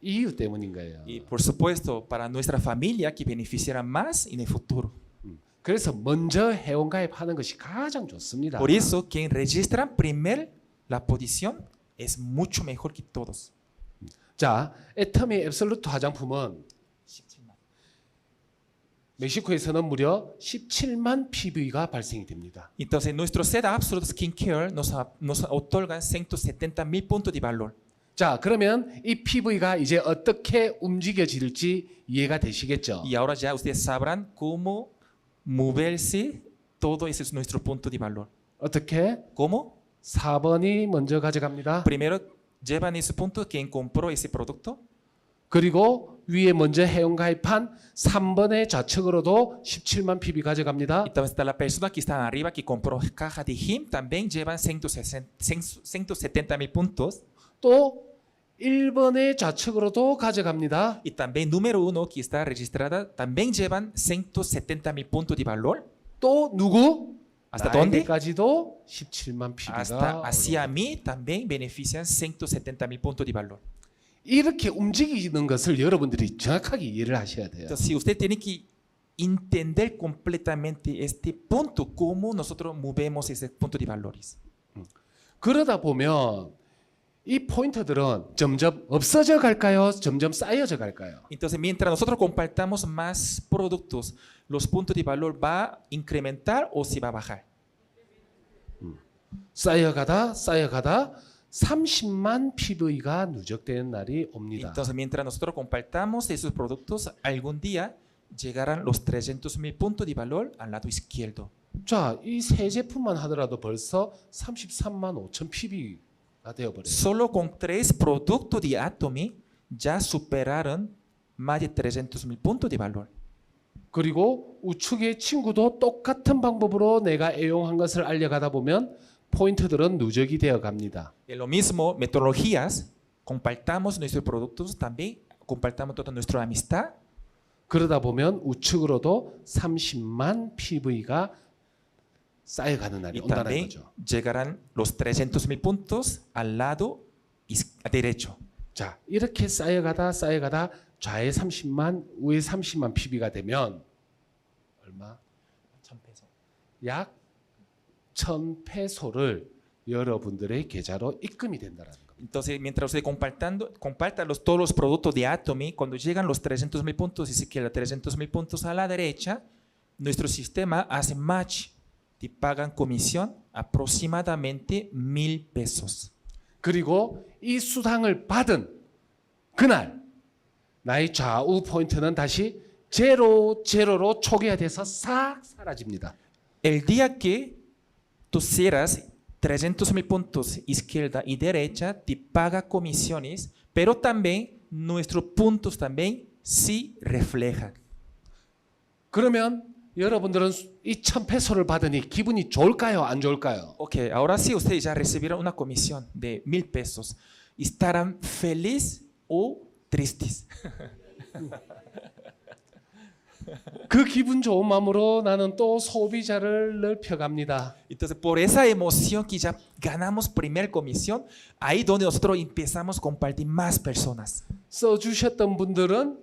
이유 때문인 거예요.
Y por supuesto, para nuestra familia que beneficiará más en el futuro.
그래서 먼저 회원가입하는 것이 가장 좋습니다.
Por eso, quien registra primero la posición es mucho mejor que todos.
자, 애터미 앱솔루트 화장품은 멕시코에서는 무려 17만 PV가 발생이 됩니다.
Entonces, nuestro set Absolute Skincare nos otorga 170,000 puntos de valor.
자, 그러면 이 PV가 이제 어떻게 움직여질지 이해가 되시겠죠?
Y ahora ya ustedes sabrán cómo moverse. Todo ese es nuestro punto de valor.
어떻게?
¿Cómo?
4번이 먼저 가져갑니다.
Primero llevan ese punto quien compró ese producto.
그리고 위에 먼저 회원가입한 3번의 좌측으로도 17만 PV 가져갑니다.
Y también está la persona que está arriba que compró caja de HIM. También llevan 170,000 puntos.
또 1번의 좌측으로도 가져갑니다.
Y también número 1 que está registrada. También llevan 170,000 puntos de valor.
또 누구?
¿Hasta dónde?
나에게까지도 17만 PV가
Hasta hacia mí también benefician 170,000 puntos de valor.
이렇게 움직이는 것을 여러분들이 정확하게 이해를 하셔야 돼요.
Entonces, si usted tiene que entender completamente este punto, cómo nosotros movemos ese punto de valores.
그러다 보면 이 포인트들은 점점 없어져 갈까요? 점점 쌓여져 갈까요?
Entonces, mientras nosotros compartamos más productos, ¿los puntos de valor va a incrementar o si va a bajar?
쌓여가다 30만 PV가 누적되는 날이 옵니다.
Entonces, mientras nosotros compartamos esos productos, algún día llegarán los 300,000 puntos de valor al lado izquierdo.
자, 이 세 제품만 하더라도 벌써 33만 5천 PV가 되어버려요.
Solo con 3 productos de Atomy ya superaron más de 300,000 puntos de valor.
그리고 우측의 친구도 똑같은 방법으로 내가 애용한 것을 알려가다 보면 포인트들은 누적이 되어 갑니다.
En lo mismo, metodologías, compartamos nuestros productos, también compartamos toda nuestra amistad.
그러다 보면 우측으로도 30만 PV가 쌓여가는 날이
Y
온다는
también
거죠.
llegarán los 300,000 puntos al lado derecho.
자, 이렇게 쌓여가다 좌에 30만, 우에 30만 PV가 되면 얼마? 약 1,000페소를 여러분들의 계좌로 입금이 된다는 겁니다.
Entonces, mientras usted comparta todos los productos de Atomy, cuando llegan los 300,000 puntos y se queda 300,000 puntos a la derecha, nuestro sistema hace match. Te pagan comisión aproximadamente 1,000 pesos.
그리고 이 수당을 받은 그날 나의 좌우 포인트는 다시 제로로 초기화돼서 싹 사라집니다.
El día que tú cierras 300,000 puntos izquierda y derecha, te paga comisiones, pero también nuestros puntos también sí reflejan.
그러면 여러분들은 이 1,000페소를 받으니 기분이 좋을까요? 안 좋을까요?
Ok, ahora sí ustedes ya recibieron una comisión de 1,000 pesos. ¿Estarán felices o tristes?
그 기분 좋은 마음으로 나는 또 소비자를 넓혀갑니다.
Entonces, por esa emoción que ya ganamos primer comisión, ahí donde nosotros empezamos a compartir más personas.
써주셨던 분들은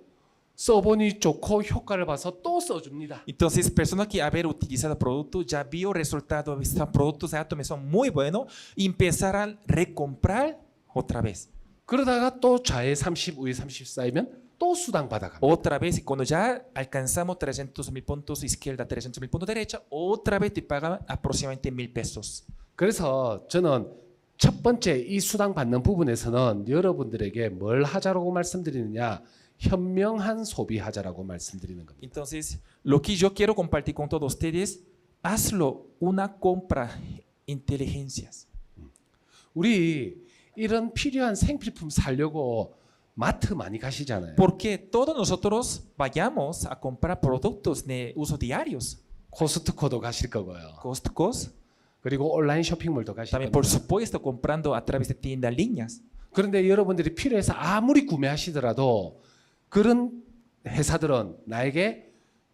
써보니 좋고 효과를 봐서 또 써줍니다.
Entonces, personas que haber utilizado el producto ya vio resultados, estos productos de Atomy son muy buenos y empezar a recomprar otra vez.
그러다가 또 좌에 30, 우에 30 쌓이면 또 수당 받아갑니다.
Otra vez, y cuando ya alcanzamos 300,000 puntos izquierda, 300,000 puntos derecha, otra vez te pagan aproximadamente 1,000 pesos.
그래서 저는 첫 번째 이 수당 받는 부분에서는 여러분들에게 뭘 하자라고 말씀드리느냐, 현명한 소비하자라고 말씀드리는 겁니다.
Entonces, lo que yo quiero compartir con todos ustedes, hazlo una compra inteligencias.
우리 이런 필요한 생필품 사려고 마트 많이 가시잖아요.
Porque todos nosotros vayamos a comprar productos de uso diarios.
코스트코도 가실 거고요.
Costcos,
그리고 온라인 쇼핑몰도 가실
también
겁니다.
por supuesto comprando a través de tiendas líneas.
그런데 여러분들이 필요해서 아무리 구매하시더라도 그런 회사들은 나에게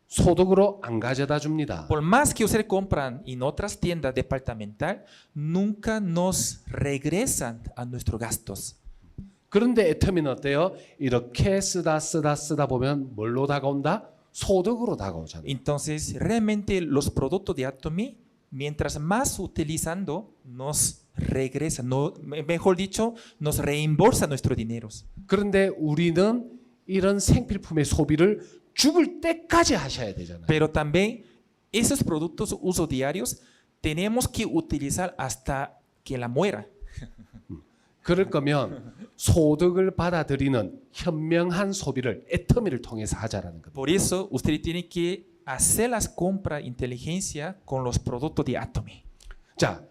소득으로 안 가져다 줍니다.
Por más que ustedes compran en otras tiendas departamental, nunca nos regresan a nuestros gastos.
그런데 애터미는 어때요? 이렇게 쓰다 보면 뭘로 다가온다? 소득으로 다가오잖아요.
Entonces, realmente los productos de Atomy, mientras más utilizando, nos regresa, no, mejor dicho, nos reembolsa nuestros dineros.
그런데 우리는 이런 생필품의 소비를 죽을 때까지 하셔야 되잖아요.
Pero también esos productos uso diarios tenemos que utilizar hasta que la muera.
그럴 거면 소득을 받아들이는 현명한 소비를 애터미를 통해서 하자라는 겁니다.
Por eso, usted tiene que hacer las compras inteligencia con los productos de Atomy.
자,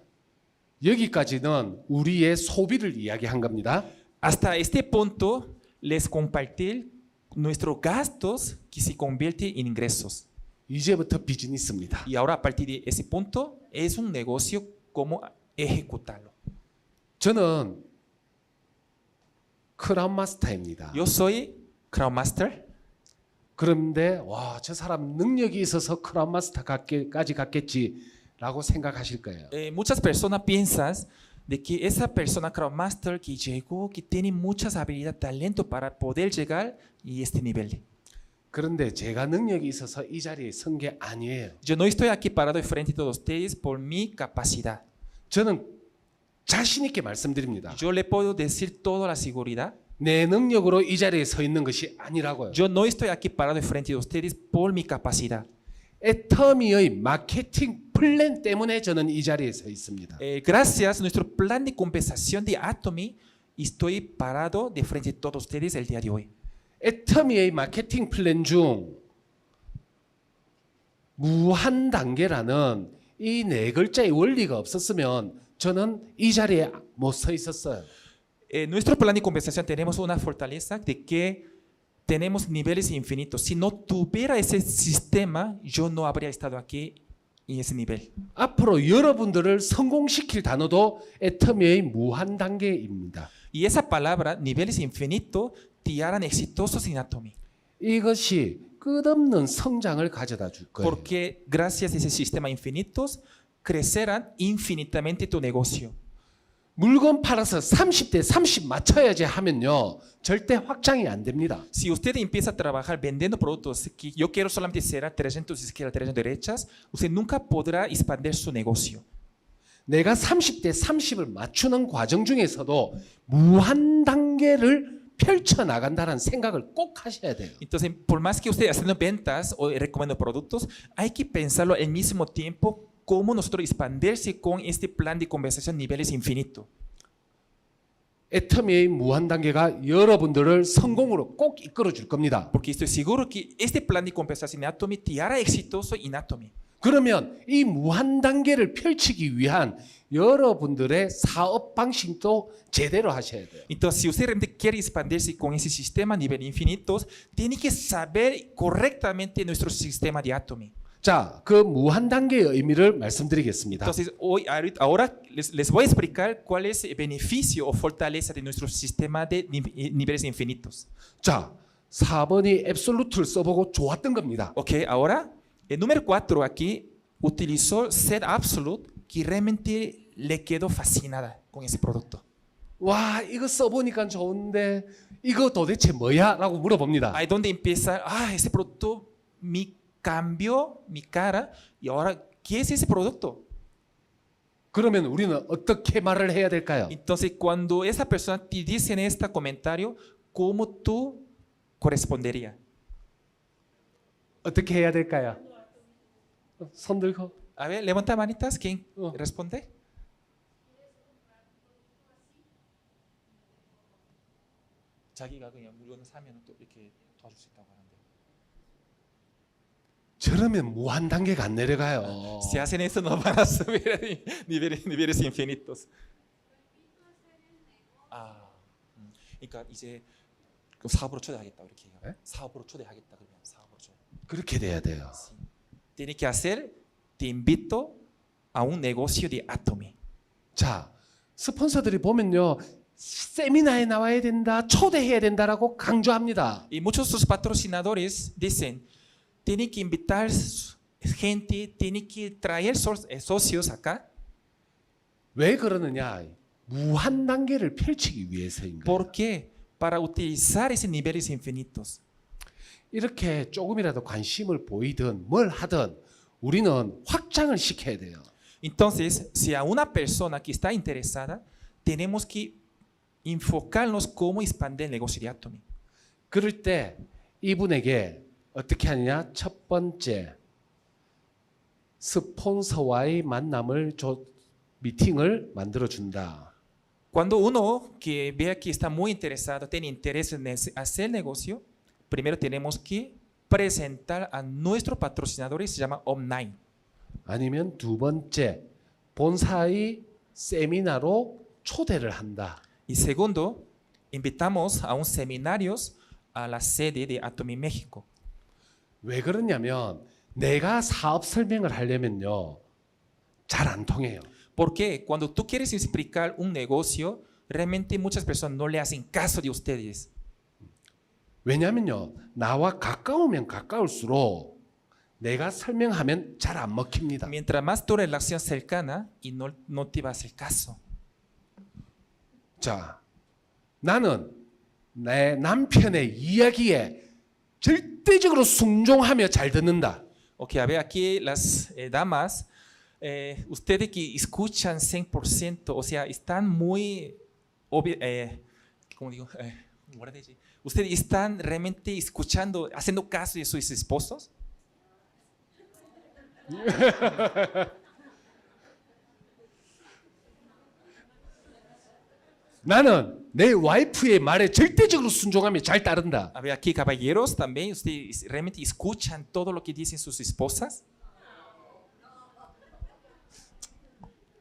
여기까지는 우리의 소비를 이야기한 겁니다.
Hasta este punto les compartí nuestros gastos que se convierten en ingresos.
이제부터 비즈니스입니다.
Y ahora a partir de ese punto es un negocio cómo ejecutarlo.
저는 크라운 마스터입니다.
Yo soy Crown Master.
그런데 와, 저 사람 능력이 있어서 크라운 마스터까지 갔겠지라고 생각하실 거예요.
Muchas personas piensan de que esa persona Crown Master que llegó, que tiene muchas habilidades, talento para poder llegar y este nivel.
그런데 제가 능력이 있어서 이 자리에 선 게 아니에요.
Yo no estoy aquí parado frente a todos ustedes por mi capacidad.
저는 자신 있게 말씀드립니다.
Yo le puedo decir toda la seguridad.
내 능력으로 이 자리에 서 있는 것이 아니라고요.
Yo no estoy aquí parado frente a ustedes por mi capacidad.
애터미의 마케팅 플랜 때문에 저는 이 자리에 서 있습니다.
Gracias a nuestro plan de compensación de Atomy, estoy parado de frente a todos ustedes el día de hoy.
애터미의 마케팅 플랜 중 무한 단계라는 이 네 글자의 원리가 없었으면 저는 이 자리에 못 서 있었어요.
En nuestro plan de compensación tenemos una fortaleza de que tenemos niveles infinitos. Si no tuviera ese sistema, yo no habría estado aquí en ese nivel.
앞으로 여러분들을 성공시킬 단어도 애터미의 무한 단계입니다.
Y esa palabra, niveles infinitos, te harán exitosos en Atomy.
이것이 끝없는 성장을 가져다 줄 거예요.
Porque gracias a ese sistema infinitos, crecerán infinitamente tu negocio.
물건 팔아서 30대 30 맞춰야지 하면요. 절대 확장이 안 됩니다.
Si usted empieza a trabajar vendiendo productos que yo quiero solamente ser 300 izquierdas, 300 derechas, usted nunca podrá expandir su negocio.
내가 30대 30을 맞추는 과정 중에서도 무한 단계를 펼쳐 나간다는 생각을 꼭 하셔야 돼요.
Entonces, por más que usted haciendo ventas o recomiendo productos, hay que pensarlo al mismo tiempo cómo nosotros expandirse con este plan de conversación niveles infinitos.
애터미의 무한 단계가 여러분들을 성공으로 꼭 이끌어 줄 겁니다.
Porque estoy seguro que este plan de compensación en Atomy te hará exitoso en Atomy.
그러면 이 무한 단계를 펼치기 위한 여러분들의 사업 방식도 제대로 하셔야 돼요.
Entonces, si usted realmente quiere expandirse con ese sistema a nivel infinitos, tiene que saber correctamente nuestro sistema de Atomy.
자, 그 무한 단계의 의미를 말씀드리겠습니다.
Entonces, ahora les voy a explicar cuál es el beneficio o fortaleza de nuestro sistema de niveles infinitos.
자, 4번이 앱솔루트를 써보고 좋았던 겁니다.
Ok, ahora, el número 4 aquí utilizó Set Absolute, que realmente le quedó fascinada con ese producto.
와, 이거 써보니까 좋은데 이거 도대체 뭐야? 라고 물어봅니다.
Ahí donde empieza, ese producto me cambió mi cara y ahora, ¿qué es ese producto?
그러면 우리는 어떻게 말을 해야 될까요?
Entonces, cuando esa persona te dice en este comentario, ¿cómo tú corresponderías?
어떻게 해야 될까요? 손 들고.
A ver, levanta manitas, ¿quién responde? 자기가 그냥 물건을 사면 또 이렇게 도와줄 수 있다고 하는데.
저러면 무한 단계가 안 내려가요.
Si hacen eso no van a subir a niveles infinitos. 그러니까 이제 사업으로 초대하겠다 이렇게 해요.
네?
사업으로 초대하겠다 그러면 사업으로 초대.
그렇게 돼야 돼요.
Tiene que hacer, te invito a un negocio de Atomy.
자, 스폰서들이 보면요. 세미나에 나와야 된다, 초대해야 된다라고 강조합니다.
Y muchos de sus patrocinadores dicen, tiene que invitar gente, tiene que traer socios acá.
왜 그러느냐? 무한 단계를 펼치기 위해서인 거예요.
¿Por qué? Para utilizar esos niveles infinitos.
이렇게 조금이라도 관심을 보이든 뭘 하든 우리는 확장을 시켜야 돼요.
Entonces, si a una persona que está interesada, tenemos que enfocarnos cómo expandir el negocio de Atomy.
그럴 때 이분에게 어떻게 하느냐? 첫 번째, 스폰서와의 미팅을 만들어 준다.
Cuando uno que vea que está muy interesado, tiene interés en hacer negocio, primero tenemos que presentar a nuestro patrocinador, se llama Omnine.
아니면 두 번째, 본사의 세미나로 초대를 한다.
Y segundo, invitamos a un seminarios a la sede de Atomy México.
왜 그러냐면 내가 사업 설명을 하려면요. 잘 안 통해요.
Porque cuando tú quieres explicar un negocio, realmente muchas personas no le hacen caso de ustedes.
왜냐면요. 나와 가까우면 가까울수록 내가 설명하면 잘 안 먹힙니다.
Mientras más tu relación cercana y no te va a hacer caso.
자, 나는 내 남편의 이야기에 절대적으로 순종하며 잘 듣는다.
Ok, a ver, aquí las damas, ustedes que escuchan 100%, o sea, están muy, ¿cómo digo? Ustedes están realmente escuchando, haciendo caso de sus esposos.
나는 내 와이프의 말에 절대적으로 순종하며 잘 따른다.
A ver, aquí caballeros también, ustedes realmente escuchan todo lo que dicen sus esposas.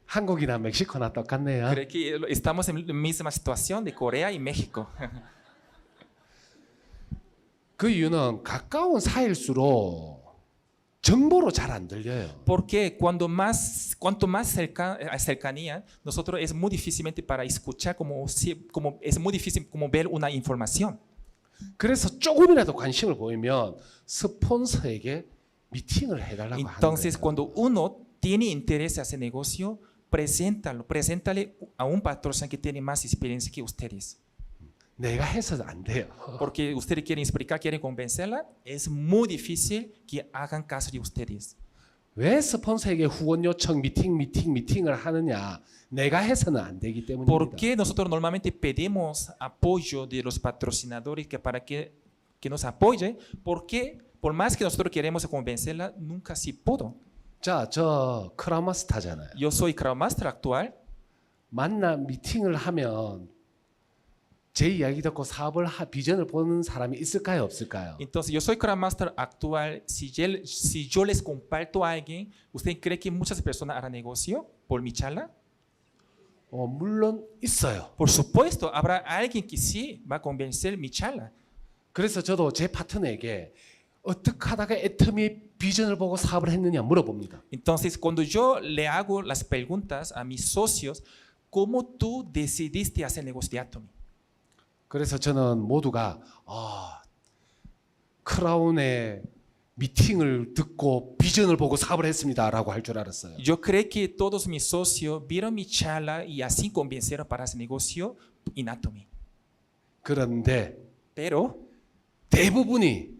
한국이나 멕시코나 똑같네요.
Creo que estamos en la misma situación de Corea y México.
그 이유는 가까운 사이일수록 정보로 잘 안 들려요.
Porque cuanto más cercanía, nosotros es muy difícilmente para escuchar, como es muy difícil como ver una información.
그래서 조금이라도 관심을 보이면 스폰서에게 미팅을 해달라고
Entonces,
하는 거예요.
cuando uno tiene interés en ese negocio, preséntale a un patrocinador que tiene más experiencia que ustedes.
내가 해서는 안 돼요.
Porque ustedes quieren explicar, quieren convencerla, es muy difícil que hagan caso de ustedes.
왜 스폰서에게 후원 요청 미팅을 하느냐? 내가 해서는 안 되기 때문입니다.
¿Por qué nosotros normalmente pedimos apoyo de los patrocinadores para que nos apoyen? Porque por más que nosotros queremos convencerla, nunca se pudo.
자, 저 크라마스타잖아요.
Yo soy Crowd Master actual.
미팅을 하면 제 이야기 듣고 비전을 보는 사람이 있을까요, 없을까요?
Entonces, yo soy Crowd Master actual. Si yo les comparto a alguien, ¿usted cree que muchas personas harán negocio por mi charla?
물론 있어요.
Por supuesto, habrá alguien que sí va a convencer mi charla.
그래서 저도 제 파트너에게 어떻게 하다가 애터미의 비전을 보고 사업을 했느냐 물어봅니다.
Entonces, cuando yo le hago las preguntas a mis socios, ¿cómo tú decidiste hacer negocio de Atomy?
그래서 저는 모두가 크라운의 미팅을 듣고 비전을 보고 사업을 했습니다라고 할 줄 알았어요.
Yo creo que todos mis socios vieron mi charla y así convencieron para hacer negocio en Atomy.
그런데
Pero
대부분이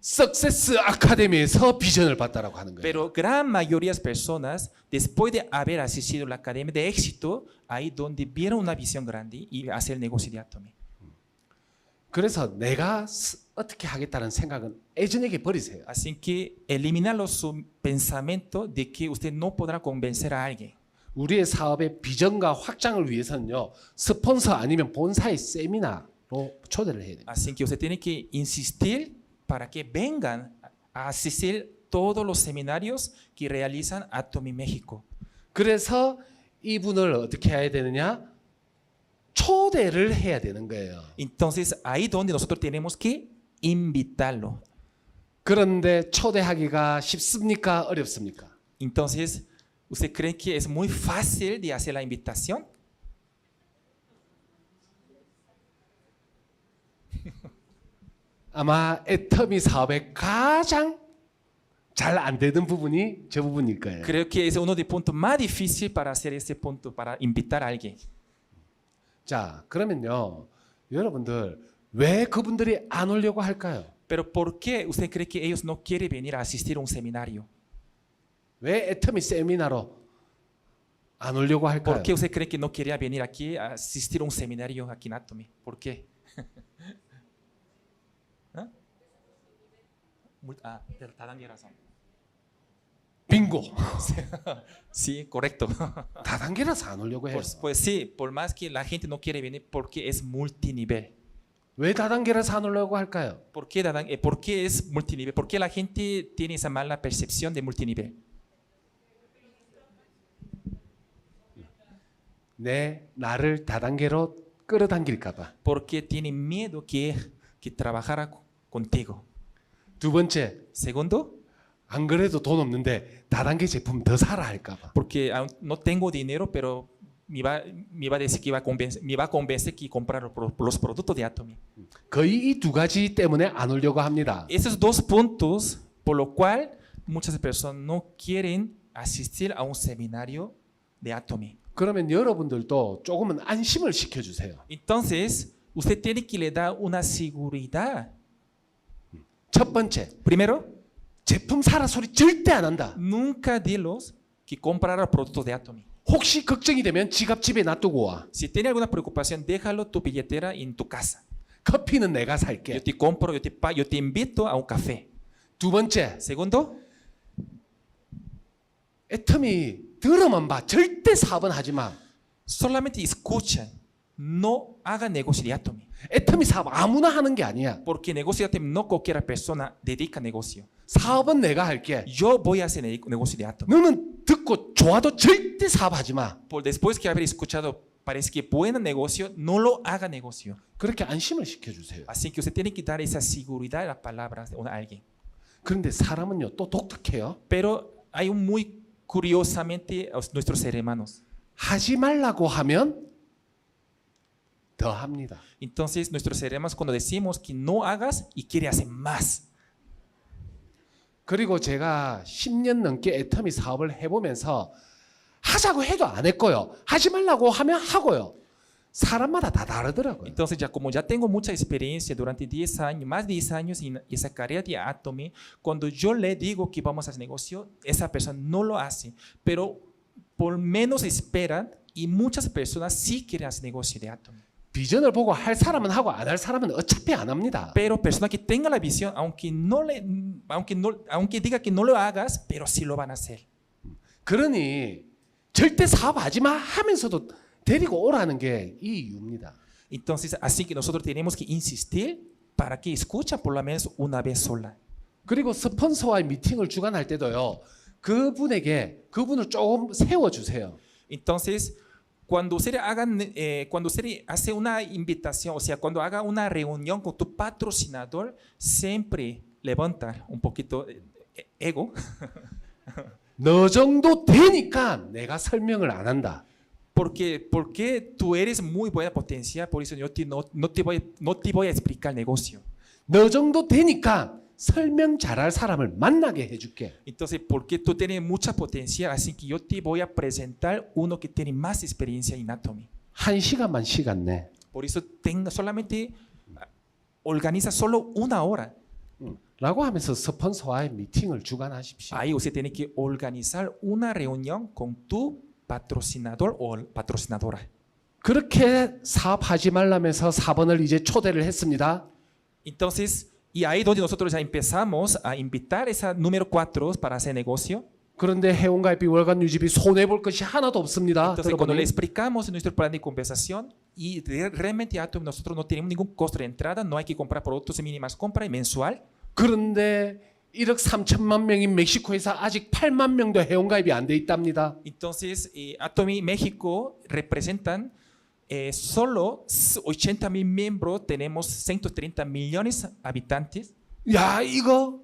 석세스 아카데미에서 비전을 봤다라고 하는 거예요.
Pero gran mayoría de personas, después de haber asistido a la Academia de Éxito, ahí donde vieron una visión grande y hacer el negocio de Atomy.
그래서 내가 어떻게 하겠다는 생각은 예전에게 버리세요.
Así que eliminarlo su pensamiento de que usted no podrá convencer a alguien.
우리의 사업의 비전과 확장을 위해서는요. 스폰서 아니면 본사의 세미나로 초대를 해야 돼요.
Así que usted tiene que insistir para que vengan a asistir todos los seminarios que realizan Atomy México.
그래서 이분을 어떻게 해야 되느냐? 초대를 해야 되는 거예요.
Entonces, ahí donde nosotros tenemos que invitarlo.
그런데 초대하기가 쉽습니까? 어렵습니까?
Entonces, ¿usted cree que es muy fácil de hacer la invitación?
아마 애터미 사업의 가장 잘 안 되는 부분이 저 부분일 거예요.
Creo que es uno de los puntos más difíciles para hacer ese punto, para invitar a alguien.
자, 그러면요. 여러분들 왜 그분들이 안 오려고 할까요?
Pero ¿por qué usted cree que ellos no quieren venir a asistir a un seminario?
왜 애터미 세미나로 안 오려고 할까요?
¿Por qué usted cree que no quería venir aquí a asistir a un seminario aquí en Atomy? ¿Por qué? ¿Ah? 다단계라서.
빙고.
Sí, correcto.
다단계라서 안 오려고 해요.
Pues sí, por más que la gente no quiere venir porque es multinivel.
왜 다단계라서 안 오려고 할까요?
¿Por qué es multinivel? ¿Por qué la gente tiene esa mala percepción de multinivel?
나를 다단계로 끌어당길까 봐.
Porque tiene miedo que trabajara contigo.
두 번째,
Segundo,
안 그래도 돈 없는데 다단계 제품 더 사라 할까 봐.
porque aún no tengo dinero, pero me va a decir que me va a convencer que comprar los productos de Atomy.
거의 이 두 가지 때문에 안 오려고 합니다.
Esos dos puntos, por lo cual muchas personas no quieren asistir a un seminario de Atomy.
그러면 여러분들도 조금은 안심을 시켜주세요.
Entonces, usted tiene que le dar una seguridad.
첫 번째,
Primero,
제품 사라 소리 절대 안 한다.
nunca dilos que comprara productos de Atomy.
혹시 걱정이 되면 지갑 집에 놔두고 와.
Si tiene alguna preocupación, déjalo tu billetera en tu casa.
커피는 내가
Yo
살게.
te compro, yo te invito a un café.
두 번째,
Segundo,
애터미 들어만 봐. 절대 사업은 하지 마.
solamente escuchan, no hagan negocio de Atomy.
애터미 사업 아무나 하는 게 아니야.
Porque negocio de Atomy no cualquier persona dedica negocio.
사업은 내가 할게.
Yo voy a hacer negocio de Atomy.
너는 듣고 좋아도 절대 사업하지 마.
Después que haber escuchado, parece que buen negocio, no lo haga negocio.
그렇게 안심을 시켜주세요.
Así que usted tiene que dar esa seguridad a las palabras de alguien.
그런데 사람은요 또 독특해요.
Pero hay un muy curiosamente nuestros seres humanos.
하지 말라고 하면 더 합니다.
Entonces nuestros seres humanos cuando decimos que no hagas y quiere hacer más.
그리고 제가 10년 넘게 애터미 사업을 해보면서 하자고 해도 안 했고요. 하지 말라고 하면 하고요. 사람마다 다 다르더라고요.
Entonces como ya tengo mucha experiencia durante 10 años, más de 10 años en esa carrera de Atomy, cuando yo le digo que vamos a hacer negocio, esa persona no lo hace, pero por menos esperan y muchas personas sí quieren hacer negocio de Atomy.
비전을 보고 할 사람은 하고 안 할 사람은 어차피 안 합니다.
Pero persona que tenga la visión, aunque diga que no lo hagas, pero sí lo van a hacer.
그러니 절대 사업하지 마 하면서도 데리고 오라는 게 이 이유입니다.
Entonces, así que nosotros tenemos que insistir para que escucha por lo menos una vez sola.
그리고 스폰서와의 미팅을 주관할 때도요. 그분을 조금 세워주세요.
Entonces, cuando usted hace una invitación, o sea, cuando haga una reunión con tu patrocinador, siempre levanta un poquito ego.
너 정도 되니까 내가 설명을 안 한다.
Porque tú eres muy buena potencia, por eso yo no te voy a explicar el negocio.
너 정도 되니까 설명 잘할 사람을 만나게 해줄게.
Entonces, porque tú tienes mucha potencia, así que yo te voy a presentar uno que tiene más experiencia en Atomy.
1시간만 시간 내.
Por eso solamente organiza solo una hora.
라고 하면서 스폰서와의 미팅을 주관하십시오.
Ahí usted tiene que organizar una reunión con tu patrocinador o patrocinadora.
그렇게 사업하지 말라면서 4번을 이제 초대를 했습니다.
Entonces, y ahí donde nosotros ya empezamos a invitar esa número 4 para hacer negocio.
그런데 회원가입비 월간 유지비 손해볼 것이 하나도 없습니다.
Entonces, cuando le
들어보니.
explicamos nuestro plan de compensación y realmente nosotros no tenemos ningún costo de entrada, no hay que comprar productos mínimas compra y mensual.
그런데 1억 3천만 명인 멕시코에서 아직 8만 명도 회원가입이 안 돼 있답니다.
Entonces, Atomy México representan solo 80,000 miembros, tenemos 130 millones habitantes.
야, 이거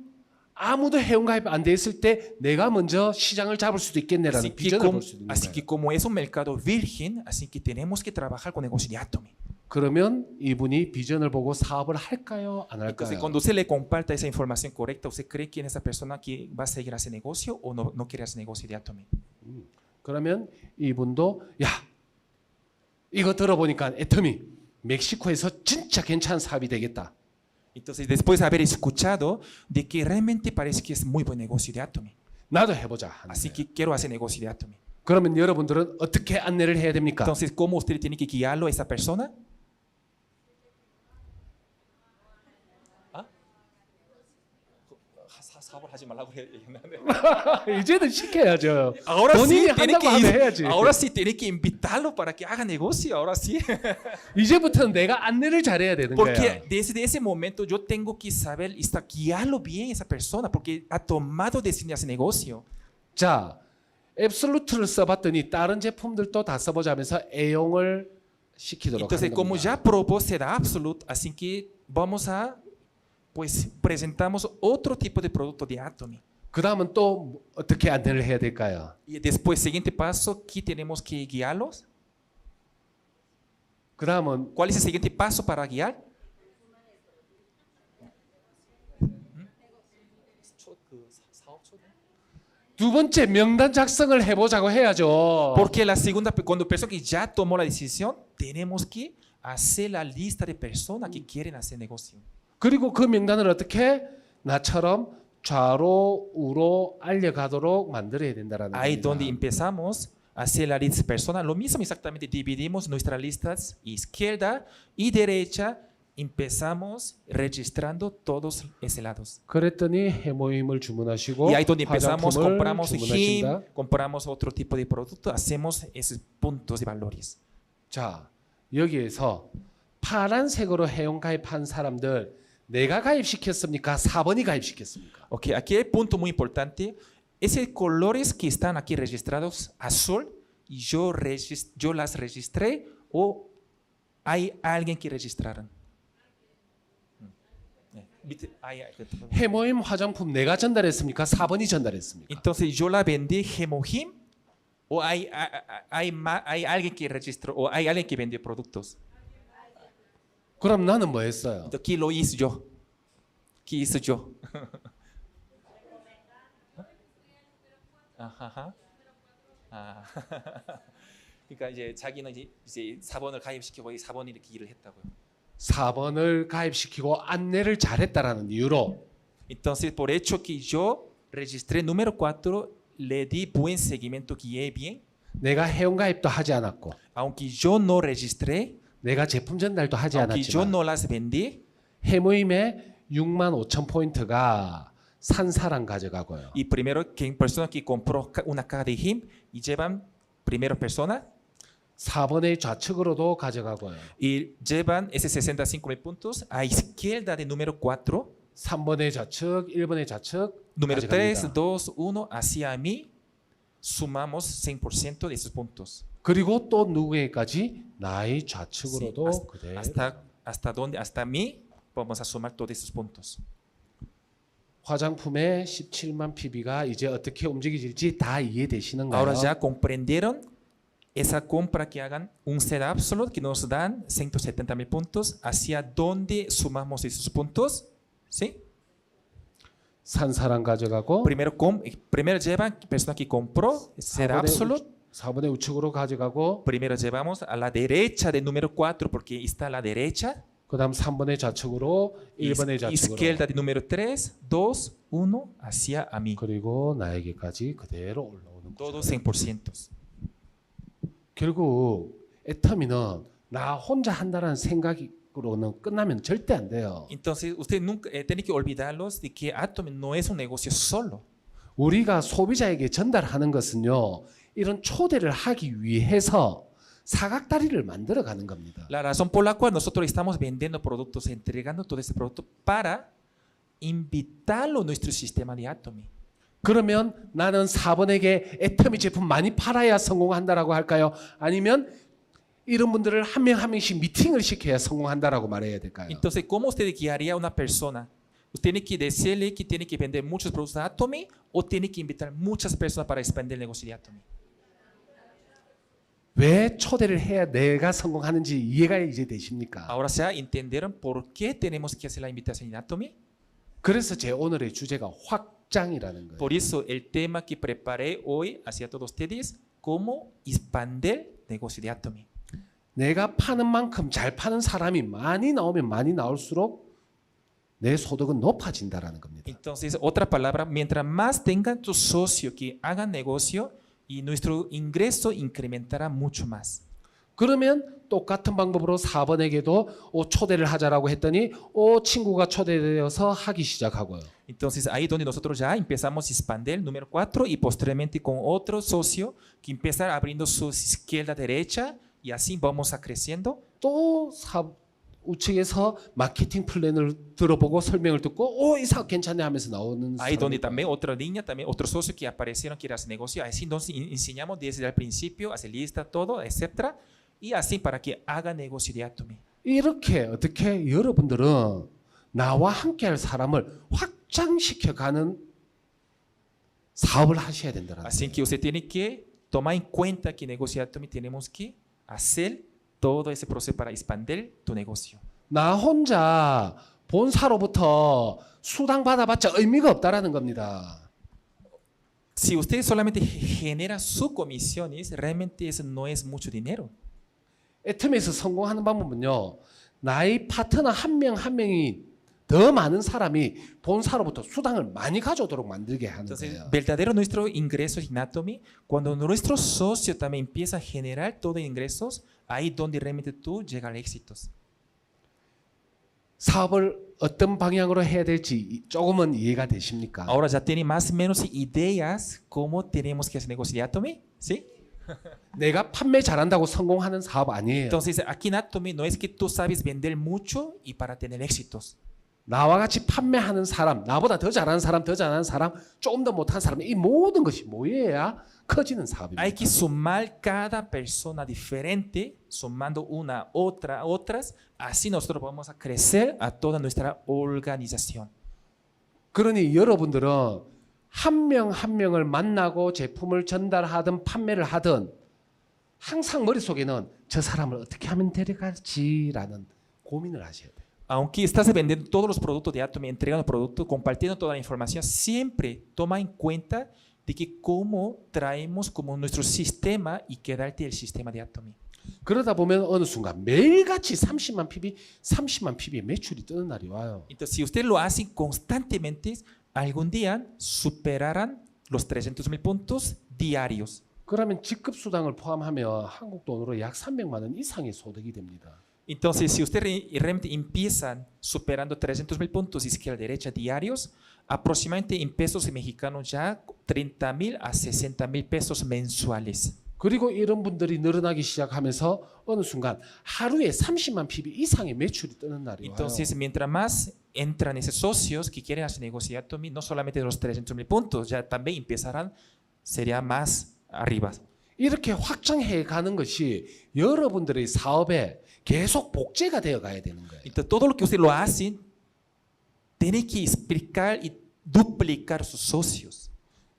아무도 회원가입 안 돼 있을 때 내가 먼저 시장을 잡을 수도 있겠네라는 비전을 볼 수 있는
Así que
거예요.
como es un mercado virgen, así que tenemos que trabajar con negocio de Atomy.
그러면 이분이 비전을 보고 사업을 할까요? 안
Entonces,
할까요?
cuando usted le comparta esa información correcta, ¿usted cree que esa persona que va a seguir hacer negocio o no quiere hacer negocio de Atomy?
그러면 이분도 야, 이거 들어보니까 애터미 멕시코에서 진짜 괜찮은 사업이 되겠다.
Entonces, después de haber escuchado de que realmente parece que es muy buen negocio de Atomy.
나도 해보자. 하는
Así
거예요.
que quiero hacer negocio de Atomy.
그러면 여러분들은 어떻게 안내를 해야 됩니까?
Entonces, ¿cómo usted tiene que guiarlo a esa persona? ¿Ah? 사업을 하지 말라고 얘기했는데.
이제는 시켜야죠.
Ahora
본인이
sí, tiene
한다고
que
하면 해야지.
ahora sí tiene que invitarlo para que haga negocio. Ahora sí.
이제부터는 내가 안내를 잘해야 되는 거야.
Porque desde ese momento yo tengo que saber guiarlo bien a esa persona porque ha tomado decisión de hacer negocio.
자, 앱솔루트를 써봤더니 다른 제품들도 다 써보자면서 애용을 시키도록
Entonces,
하는
como
겁니다.
ya probó Seda Absolute, así que vamos a, pues, presentamos otro tipo de producto de Atomy.
그 다음은 또 어떻게 안내를 해야 될까요?
Y después, siguiente paso, ¿qué tenemos que guiarlos?
그 다음은
¿Cuál es el siguiente paso para guiar?
두 번째 명단 작성을 해보자고 해야죠.
Porque la segunda, cuando persona que ya tomó la decisión, tenemos que hacer la lista de personas que quieren hacer negocio.
그리고 그 명단을 어떻게 나처럼 좌로 우로 알려가도록 만들어야 된다라는
Ahí donde
겁니다.
empezamos a hacer la lista de personas, lo mismo exactamente, dividimos nuestras listas izquierda y derecha, empezamos registrando todos esos lados.
그랬더니 해모임을 주문하시고
Y ahí donde empezamos,
화장품을
compramos HIM,
주문하신다.
compramos otro tipo de producto, hacemos esos puntos de valores.
자, 여기에서 파란색으로 회원 가입한 사람들 내가 가입시켰습니까? 4번이 가입시켰습니까?
Ok, aquí hay un punto muy importante. Esos colores que están aquí registrados azul, yo las registré o hay alguien que registraron.
해모임 화장품 내가 전달했습니까? 4번이 전달했습니까?
Entonces yo la vendí Hemohim o hay alguien que registró o hay alguien que vendió productos.
그럼 나는 뭐 했어요?
Entonces, ¿qué lo hice yo? ¿Qué hice yo? 아하하. 아. 그러니까 이제 자기는 이제 4번을 가입시키고 4번이 이렇게 일을 했다고요.
4번을 가입시키고 안내를 잘했다라는 이유로
Entonces, por hecho que yo registré número 4, le di buen seguimiento, guié bien,
내가 회원 가입도 하지 않았고
aunque yo no registré,
내가 제품 전달도 하지
aunque yo
않았지만
no las vendí,
해모임에 65,000포인트가 산 사람 가져가고요.
y primero que persona que compró una caja de HIM y llevan primera persona
4번의 좌측으로도 가져가고요.
y llevan ese 65,000 puntos a izquierda de número 4,
3번의 좌측, 1번의 좌측
número 3,
가져갑니다.
2, 1 hacia mí, sumamos 100% de esos puntos.
그리고 또 누구에게까지 나의
Sí,
좌측으로도 그대로
hasta donde, hasta mí, vamos a sumar todos esos puntos.
화장품의 17만 PB가 이제 어떻게 움직일지 다 이해되시는가요?
Ahora ya comprendieron esa compra que hagan un set absolute que nos dan 170,000 puntos, hacia dónde sumamos esos puntos, ¿sí?
산 사람 가져가고
Primero llevan persona que compró set absolute,
4번의 우측으로 가져가고
primero llevamos a la derecha del número 4 porque está a la derecha,
그다음 3번의 좌측으로 1번의 좌측으로
izquierda del número 3, 2, 1 hacia a mí,
그리고 나에게까지 그대로 올라오는 거죠.
todos 100%.
결국 애터미는 나 혼자 한다는 생각으로는 끝나면 절대 안 돼요.
Entonces, usted nunca tiene que olvidarlos de que Atomy no es un negocio solo.
우리가 소비자에게 전달하는 것은요. 이런 초대를 하기 위해서 사각다리를 만들어 가는 겁니다.
La razón por la cual nosotros estamos vendiendo productos, entregando todo este producto para invitarlo a nuestro sistema de Atomy.
그러면 나는 4번에게 애터미 제품 많이 팔아야 성공한다라고 할까요? 아니면 이런 분들을 한 명 한 명씩 미팅을 시켜야 성공한다라고 말해야 될까요?
Entonces, ¿cómo usted guiaría a una persona? ¿Usted tiene que decirle que tiene que vender muchos productos de Atomy o tiene que invitar muchas personas para expandir el negocio de Atomy?
왜 초대를 해야 내가 성공하는지 이해가 이제 되십니까?
Ahora ya entendieron por qué tenemos que hacer la invitación de Atomy.
그래서 제 오늘의 주제가 확장이라는 거예요.
Por eso el tema que preparé hoy hacia todos ustedes, cómo expandir el negocio de Atomy.
내가 파는 만큼 잘 파는 사람이 많이 나오면 많이 나올수록 내 소득은 높아진다라는 겁니다.
Entonces, otra palabra, mientras más tengan tus socios que hagan negocio, y nuestro ingreso incrementará mucho más.
그러면 똑같은 방법으로 4번에게도 초대를 하자라고 했더니 친구가 초대되어서 하기 시작하고요.
Entonces, ahí donde nosotros ya empezamos a expandir el número 4 y posteriormente con otro socio que empieza abriendo su izquierda, derecha y así vamos a creciendo.
또 우측에서 마케팅 플랜을 들어보고 설명을 듣고 이 사업 괜찮네 하면서 나오는
Ahí donde
사람이
también otra línea, también otros socios que aparecieron que hacer negocio. Así entonces enseñamos desde el principio, hacer lista, todo, etcétera. Y así para que haga negocio de Atomy.
이렇게 어떻게 여러분들은 나와 함께할 사람을 확장시켜가는 사업을 하셔야 된다는
Así que usted tiene que tomar en cuenta que negocio de Atomy tenemos que hacer todo ese proceso para expandir tu negocio.
나 혼자 본사로부터 수당 받아봤자 의미가 없다라는 겁니다.
Si usted solamente genera sus comisiones, realmente eso no es mucho dinero.
애텀에서 성공하는 방법은요. 나의 파트너 한 명 한 명이 더 많은 사람이 본사로부터 수당을 많이 가져오도록 만들게 하는
Entonces,
거예요.
verdadero nuestro ingreso en Atomy, cuando nuestro socio también empieza a generar todo ingresos, ahí donde realmente tú llegas al éxito.
사업을 어떤 방향으로 해야 될지 조금은 이해가 되십니까?
Ahora ya tiene más o menos ideas cómo tenemos que hacer negocio de Atomy, ¿sí?
내가 판매 잘한다고 성공하는 사업 아니에요.
Entonces, aquí en Atomy no es que tú sabes vender mucho y para tener éxitos.
나와 같이 판매하는 사람, 나보다 더 잘하는 사람, 더 잘하는 사람, 조금 더 못하는 사람, 이 모든 것이 모여야 커지는 사업입니다.
Hay que sumar cada persona diferente, sumando una, otra, otras, así nosotros vamos a crecer a toda nuestra organización.
그러니 여러분들은 한 명 한 명을 만나고 제품을 전달하든 판매를 하든 항상 머릿속에는 저 사람을 어떻게 하면 데려갈지라는 고민을 하셔야 돼요.
Aunque estás vendiendo todos los productos de Atomy, entregando productos, compartiendo toda la información, siempre toma en cuenta de que cómo traemos como nuestro sistema y quedarte el sistema de Atomy.
그러다 보면 어느 순간 매일같이 30만 PB의 매출이 뜨는 날이 와요.
Entonces, si ustedes lo hacen constantemente, algún día superarán los 300,000 puntos diarios.
그러면 직급 수당을 포함하면 한국 돈으로 약 300만 원 이상의 소득이 됩니다.
Entonces, si ustedes realmente empiezan superando 300,000 puntos izquierda derecha diarios, aproximadamente en pesos mexicanos ya 30,000 a 60,000 pesos mensuales.
그리고 이런 분들이 늘어나기 시작하면서 어느 순간 하루에 30만 PB 이상의 매출이 뜨는 날이 와요.
Entonces, mientras más entran esos socios que quieren hacer negocio de Atomy, no solamente de los 300,000 puntos, ya también empezarán, sería más arriba.
이렇게 확장해 가는 것이 여러분들의 사업에 계속 복제가 되어 가야 되는 거예요.
Entonces, todo lo que ustedes lo hacen, tiene que explicar y duplicar sus socios.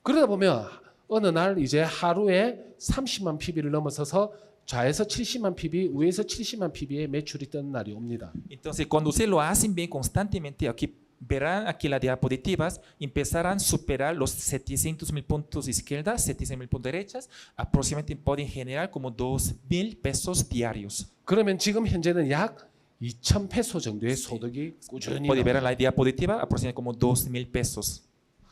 그러다 보면 어느 날 이제 하루에 30만 PB를 넘어서서 좌에서 70만 PB, 우에서 70만 PB의 매출이 뜨는 날이 옵니다.
Entonces, cuando ustedes lo hacen bien constantemente, aquí verán aquí las diapositivas, empezarán a superar los 700,000 puntos izquierda, 700,000 puntos derechas, aproximadamente pueden generar como 2,000 pesos diarios.
그러면 지금 현재는 약 2,000 페소 정도의 소득이 꾸준히
Pueden ver en
나옵니다.
la diapositiva, aproximadamente como 2,000 pesos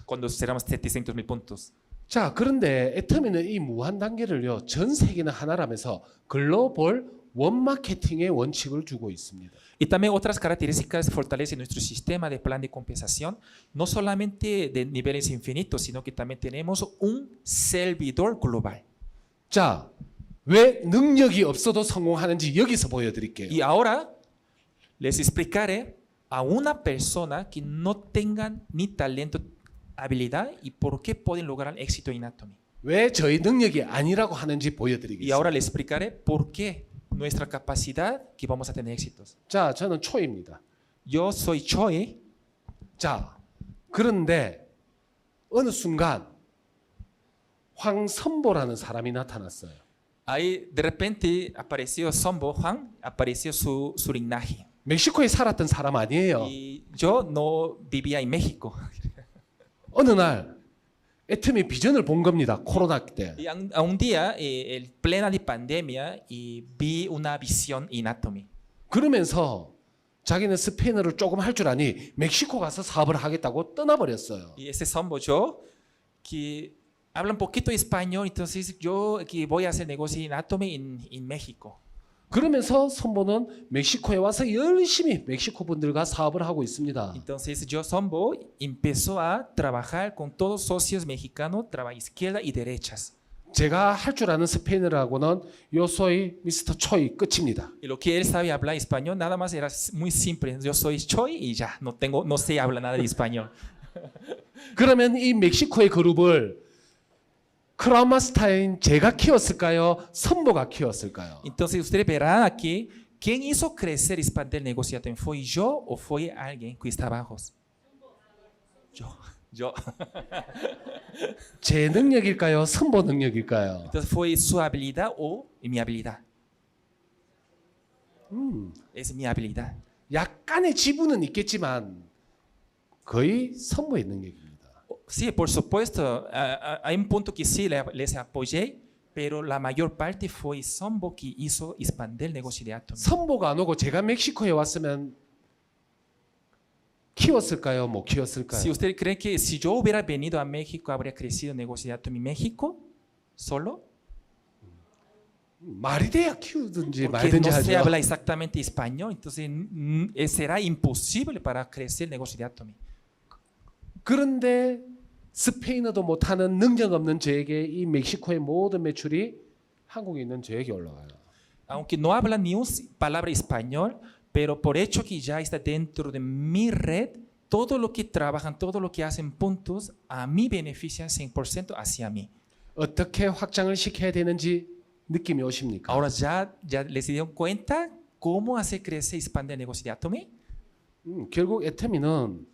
cuando cerramos 700,000 puntos.
자, 그런데 애터미는 이 무한 단계를요, 전 세계는 하나라면서 글로벌 원마케팅의 원칙을 주고 있습니다.
Y también otras características fortalecen nuestro sistema de plan de compensación, no solamente de niveles infinitos, sino que también tenemos un servidor global.
자, 왜 능력이 없어도 성공하는지 여기서 보여드릴게요.
Y ahora les explicaré a una persona que no tengan ni talento, habilidad y por qué pueden lograr éxito en Atomy.
왜 저희 능력이 아니라고 하는지
Y
보여드리겠습니다.
ahora les explicaré por qué nuestra capacidad que vamos a tener éxitos.
자, 저는 초입니다.
Yo soy Choi.
자, 그런데 어느 순간 황선보라는 사람이 나타났어요.
Ahí de repente apareció Sombo Juan, apareció su linaje.
멕시코에 살았던 사람 아니에요.
Y yo no vivía en México.
어느 날 애터미 비전을 본 겁니다. 코로나 때.
Y a un día, en plena de pandemia, y vi una visión en Atomy.
그러면서 자기는 스페인어를 조금 할 줄 아니 멕시코 가서 사업을 하겠다고 떠나버렸어요.
Y ese somos yo, que habla un poquito español, entonces yo que voy a hacer negocio en Atomy en México.
그러면서 선보는 멕시코에 와서 열심히 멕시코 분들과 사업을 하고 있습니다.
Entonces yo Sombo empezó a trabajar con todos socios mexicanos, izquierda y derechas.
제가 할 줄 아는 스페인어라고는 yo soy 미스터 초이 끝입니다.
Y lo que él sabe hablar español nada más era muy simple. Yo soy Choi y ya, no sé hablar nada de español.
그러면 이 멕시코의 그룹을 크라우마스타인 제가 키웠을까요? 선보가 키웠을까요?
Entonces ustedes verán aquí, ¿quién hizo crecer y expandir el negocio? ¿Fue yo o fue alguien que estaba abajo? Yo.
제 능력일까요? 선보 능력일까요?
Entonces fue su habilidad o mi habilidad. Es mi habilidad.
약간의 지분은 있겠지만 거의 선보의 능력입니다.
Sí, por supuesto, hay un punto que sí les apoyé, pero la mayor parte fue Sombo que hizo expandir el negocio de Atomy.
선보가 안 오고 제가 멕시코에 왔으면 키웠을까요? 못 키웠을까요?
Si usted cree que si yo hubiera venido a México, habría crecido el negocio de Atomy México solo,
말이 돼야 키우든지
porque
말든지
no se
하죠.
habla exactamente español, entonces será imposible para crecer el negocio de Atomy.
그런데 스페인어도 못하는 능력 없는 저에게 이 멕시코의 모든 매출이 한국에 있는 저에게 올라와요.
Aunque no habla ni una palabra español, pero por hecho que ya está dentro de mi red, todo lo que trabajan, todo lo que hacen puntos, a mí benefician 100% hacia mí.
어떻게 확장을 시켜야 되는지 느낌이 오십니까?
Ahora ya les dieron cuenta cómo hacer crecer y expandir el negocio de Atomy.
결국 애터미는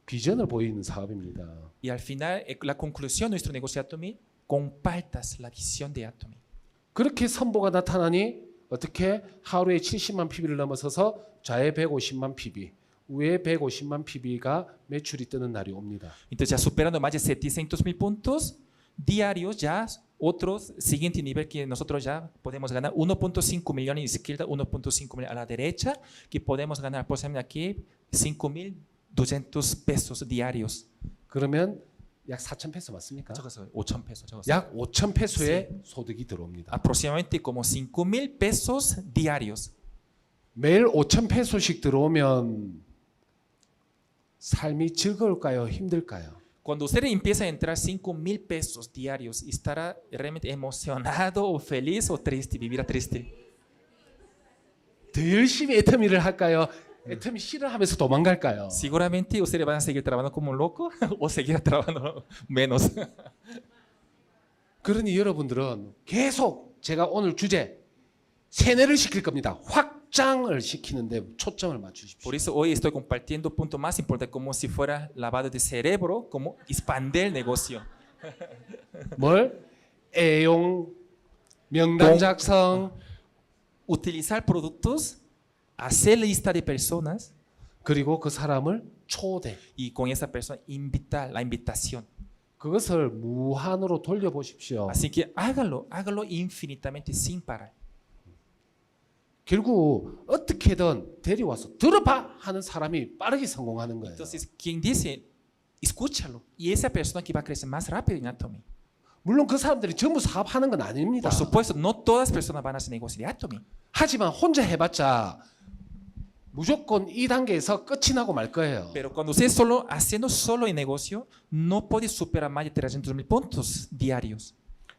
비전을 보이는 사업입니다.
Y al final, la conclusión de nuestro negocio de Atomy, compartas la visión de Atomy.
그렇게 선보가 나타나니 어떻게 하루에 70만 PB를 넘어서서 좌에 150만 PB, 우에 150만 PB가 매출이 뜨는 날이 옵니다.
Entonces, ya superando más de 700,000 puntos diarios, ya otro siguiente nivel que nosotros ya podemos ganar 1.5 millones a la izquierda, 1.5 millones a la derecha, que podemos ganar aproximadamente aquí 5,200 pesos diarios.
그러면 약 4천 페소 맞습니까?
적었어요. 5,000 pesos. 적었어요.
약 5천 페소의 소득이 들어옵니다.
Aproximadamente como 5,000 pesos diarios.
매일 5천 페소씩 들어오면 삶이 즐거울까요? 힘들까요?
Cuando usted empieza a entrar 5,000 pesos diarios, ¿estará realmente emocionado o feliz o triste? ¿Vivirá triste?
더 열심히 애터미를 할까요? 애터미 싫어하면서 도망갈까요?
Seguramente ustedes van a seguir trabajando como un loco o seguir trabajando menos.
그러니 여러분들은 계속 제가 오늘 주제 세뇌를 시킬 겁니다. 확장을 시키는데 초점을 맞추십시오.
Por eso hoy estoy compartiendo un punto más importante, como si fuera lavado de cerebro, como expandir el negocio.
뭘? 애용, 명단 작성,
Utilizar productos, hacer lista de personas
그리고 그 사람을 초대.
y con esa persona invitar, la invitación.
그것을 무한으로 돌려보십시오.
Así que hágalo infinitamente sin parar.
결국 어떻게든 데려와서 들어봐 하는 사람이 빠르게 성공하는 거예요.
Entonces, quien dice, escúchalo, y esa persona que va a crecer más rápido en Atomy.
물론 그 사람들이 전부 사업하는 건 아닙니다.
Por supuesto, no todas las personas van a hacer negocio de Atomy.
하지만 혼자 해봤자 무조건 이 단계에서 끝이 나고 말 거예요.
Pero cuando usted haciendo solo el negocio, no puede superar más de 300,000 puntos diarios.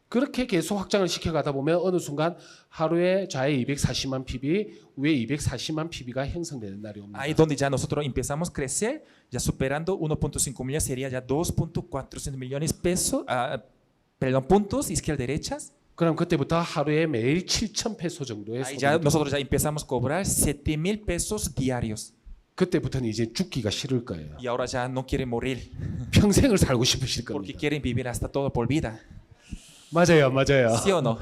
그렇게 계속 확장을 시켜가다 보면 어느 순간 하루에 좌에 240만 PB, 우에 240만 PB가 형성되는 날이 옵니다.
Ahí donde ya nosotros empezamos a crecer, ya superando 1.5 millones, sería ya 2.400 millones pesos, puntos izquierda derechas.
그럼 그때부터 하루에 매일 7천 페소 정도의
Ahí ya
소득이
nosotros ya empezamos a cobrar 7,000 pesos diarios.
그때부터는 이제 죽기가 싫을 거예요.
Y ahora ya no quieren morir,
평생을 살고 싶으실
porque
겁니다.
quieren vivir hasta todo por vida.
맞아요, 맞아요.
¿Sí o no?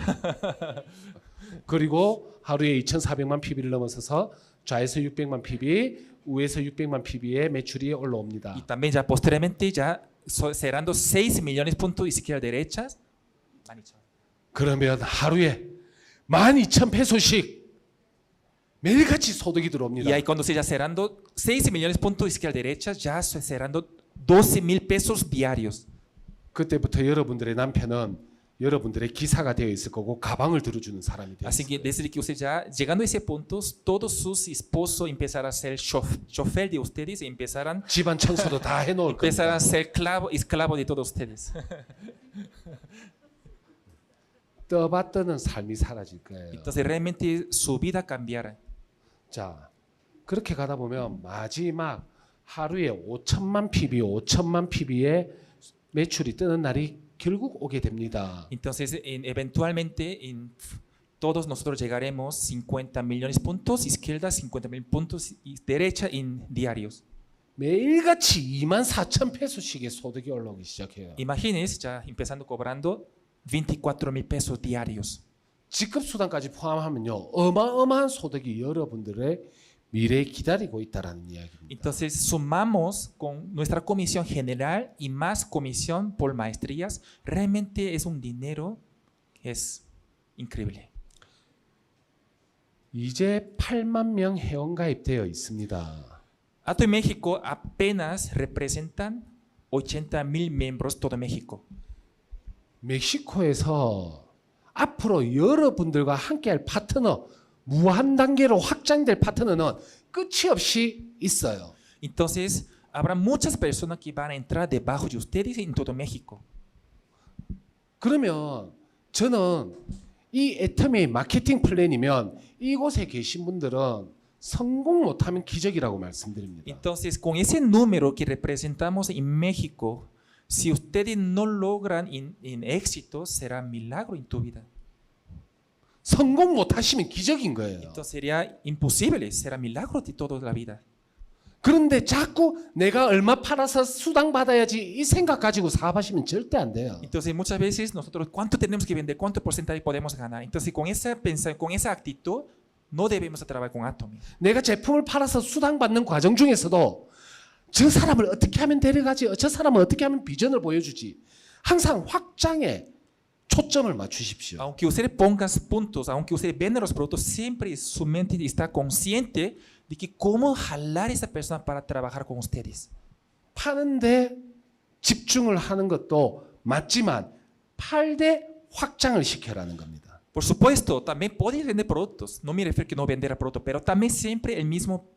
그리고 하루에 2,400만 PB를 넘어서서 좌에서 600만 PB, 우에서 600만 PB의 매출이 올라옵니다.
Y también ya posteriormente, ya cerrando 6 millones puntos izquierda derechas.
그러면 하루에 12,000페소씩 매일같이 소득이 들어옵니다.
Y ahí cuando se ya cerrando 6 millones de puntos izquierda derecha, ya cerrando 12,000 pesos diarios.
그때부터 여러분들의 남편은 여러분들의 기사가 되어 있을 거고 가방을 들어주는 사람이 되어
Así
있어요.
que desde que usted ya, llegando a ese punto, todos sus esposos empezarán a ser chofer de ustedes y empezarán
집안 청소도 다 해놓을
a
겁니다.
ser esclavo de todos ustedes.
떠받드는 삶이 사라질 거예요.
Entonces realmente su vida cambiará.
자, 그렇게 가다 보면 마지막 하루에 5천만 PB, 5천만 PB의 매출이 뜨는 날이 결국 오게 됩니다.
Entonces eventualmente todos nosotros llegaremos 50 millones de puntos izquierda, 50,000 puntos derecha en diarios.
매일같이 24,000 페소씩의 소득이 올라오기 시작해요.
Imagínense ya empezando cobrando 24,000 pesos diarios.
직급수당까지 포함하면요, 어마어마한 소득이 여러분들의 미래에 기다리고 있다라는 이야기입니다.
Entonces sumamos con nuestra comisión general y más comisión por maestrías, realmente es un dinero que es increíble.
이제 8만 명 회원 가입되어 있습니다.
Atomy México apenas representan 80,000 miembros todo México.
멕시코에서 앞으로 여러분들과 함께할 파트너, 무한 단계로 확장될 파트너는 끝이 없이 있어요.
Entonces habrá muchas personas que van a entrar debajo de ustedes en todo México.
그러면 저는 이 애터미의 마케팅 플랜이면 이곳에 계신 분들은 성공 못하면 기적이라고 말씀드립니다.
Entonces con ese número que representamos en México, si ustedes no logran en éxito, será milagro en tu vida.
성공 못하시면 기적인 거예요.
Entonces sería imposible, será milagro de toda la vida.
그런데 자꾸 내가 얼마 팔아서 수당 받아야지 이 생각 가지고 사업하시면 절대 안 돼요.
Entonces muchas veces nosotros, ¿cuánto tenemos que vender? ¿Cuánto porcentaje podemos ganar? Entonces con esa actitud, no debemos trabajar con Atomy.
내가 제품을 팔아서 수당 받는 과정 중에서도 저 사람을 어떻게 하면 데려가지? 저 사람은 어떻게 하면 비전을 보여주지? 항상 확장에 초점을 맞추십시오.
Aunque usted ponga puntos, aunque usted venda los productos, siempre su mente está consciente de que cómo jalar a esa persona para trabajar con ustedes.
파는데 집중을 하는 것도 맞지만 팔되 확장을 시켜라는 겁니다.
Por supuesto, también puede vender productos. No me refiero a que no vender productos, pero también siempre el mismo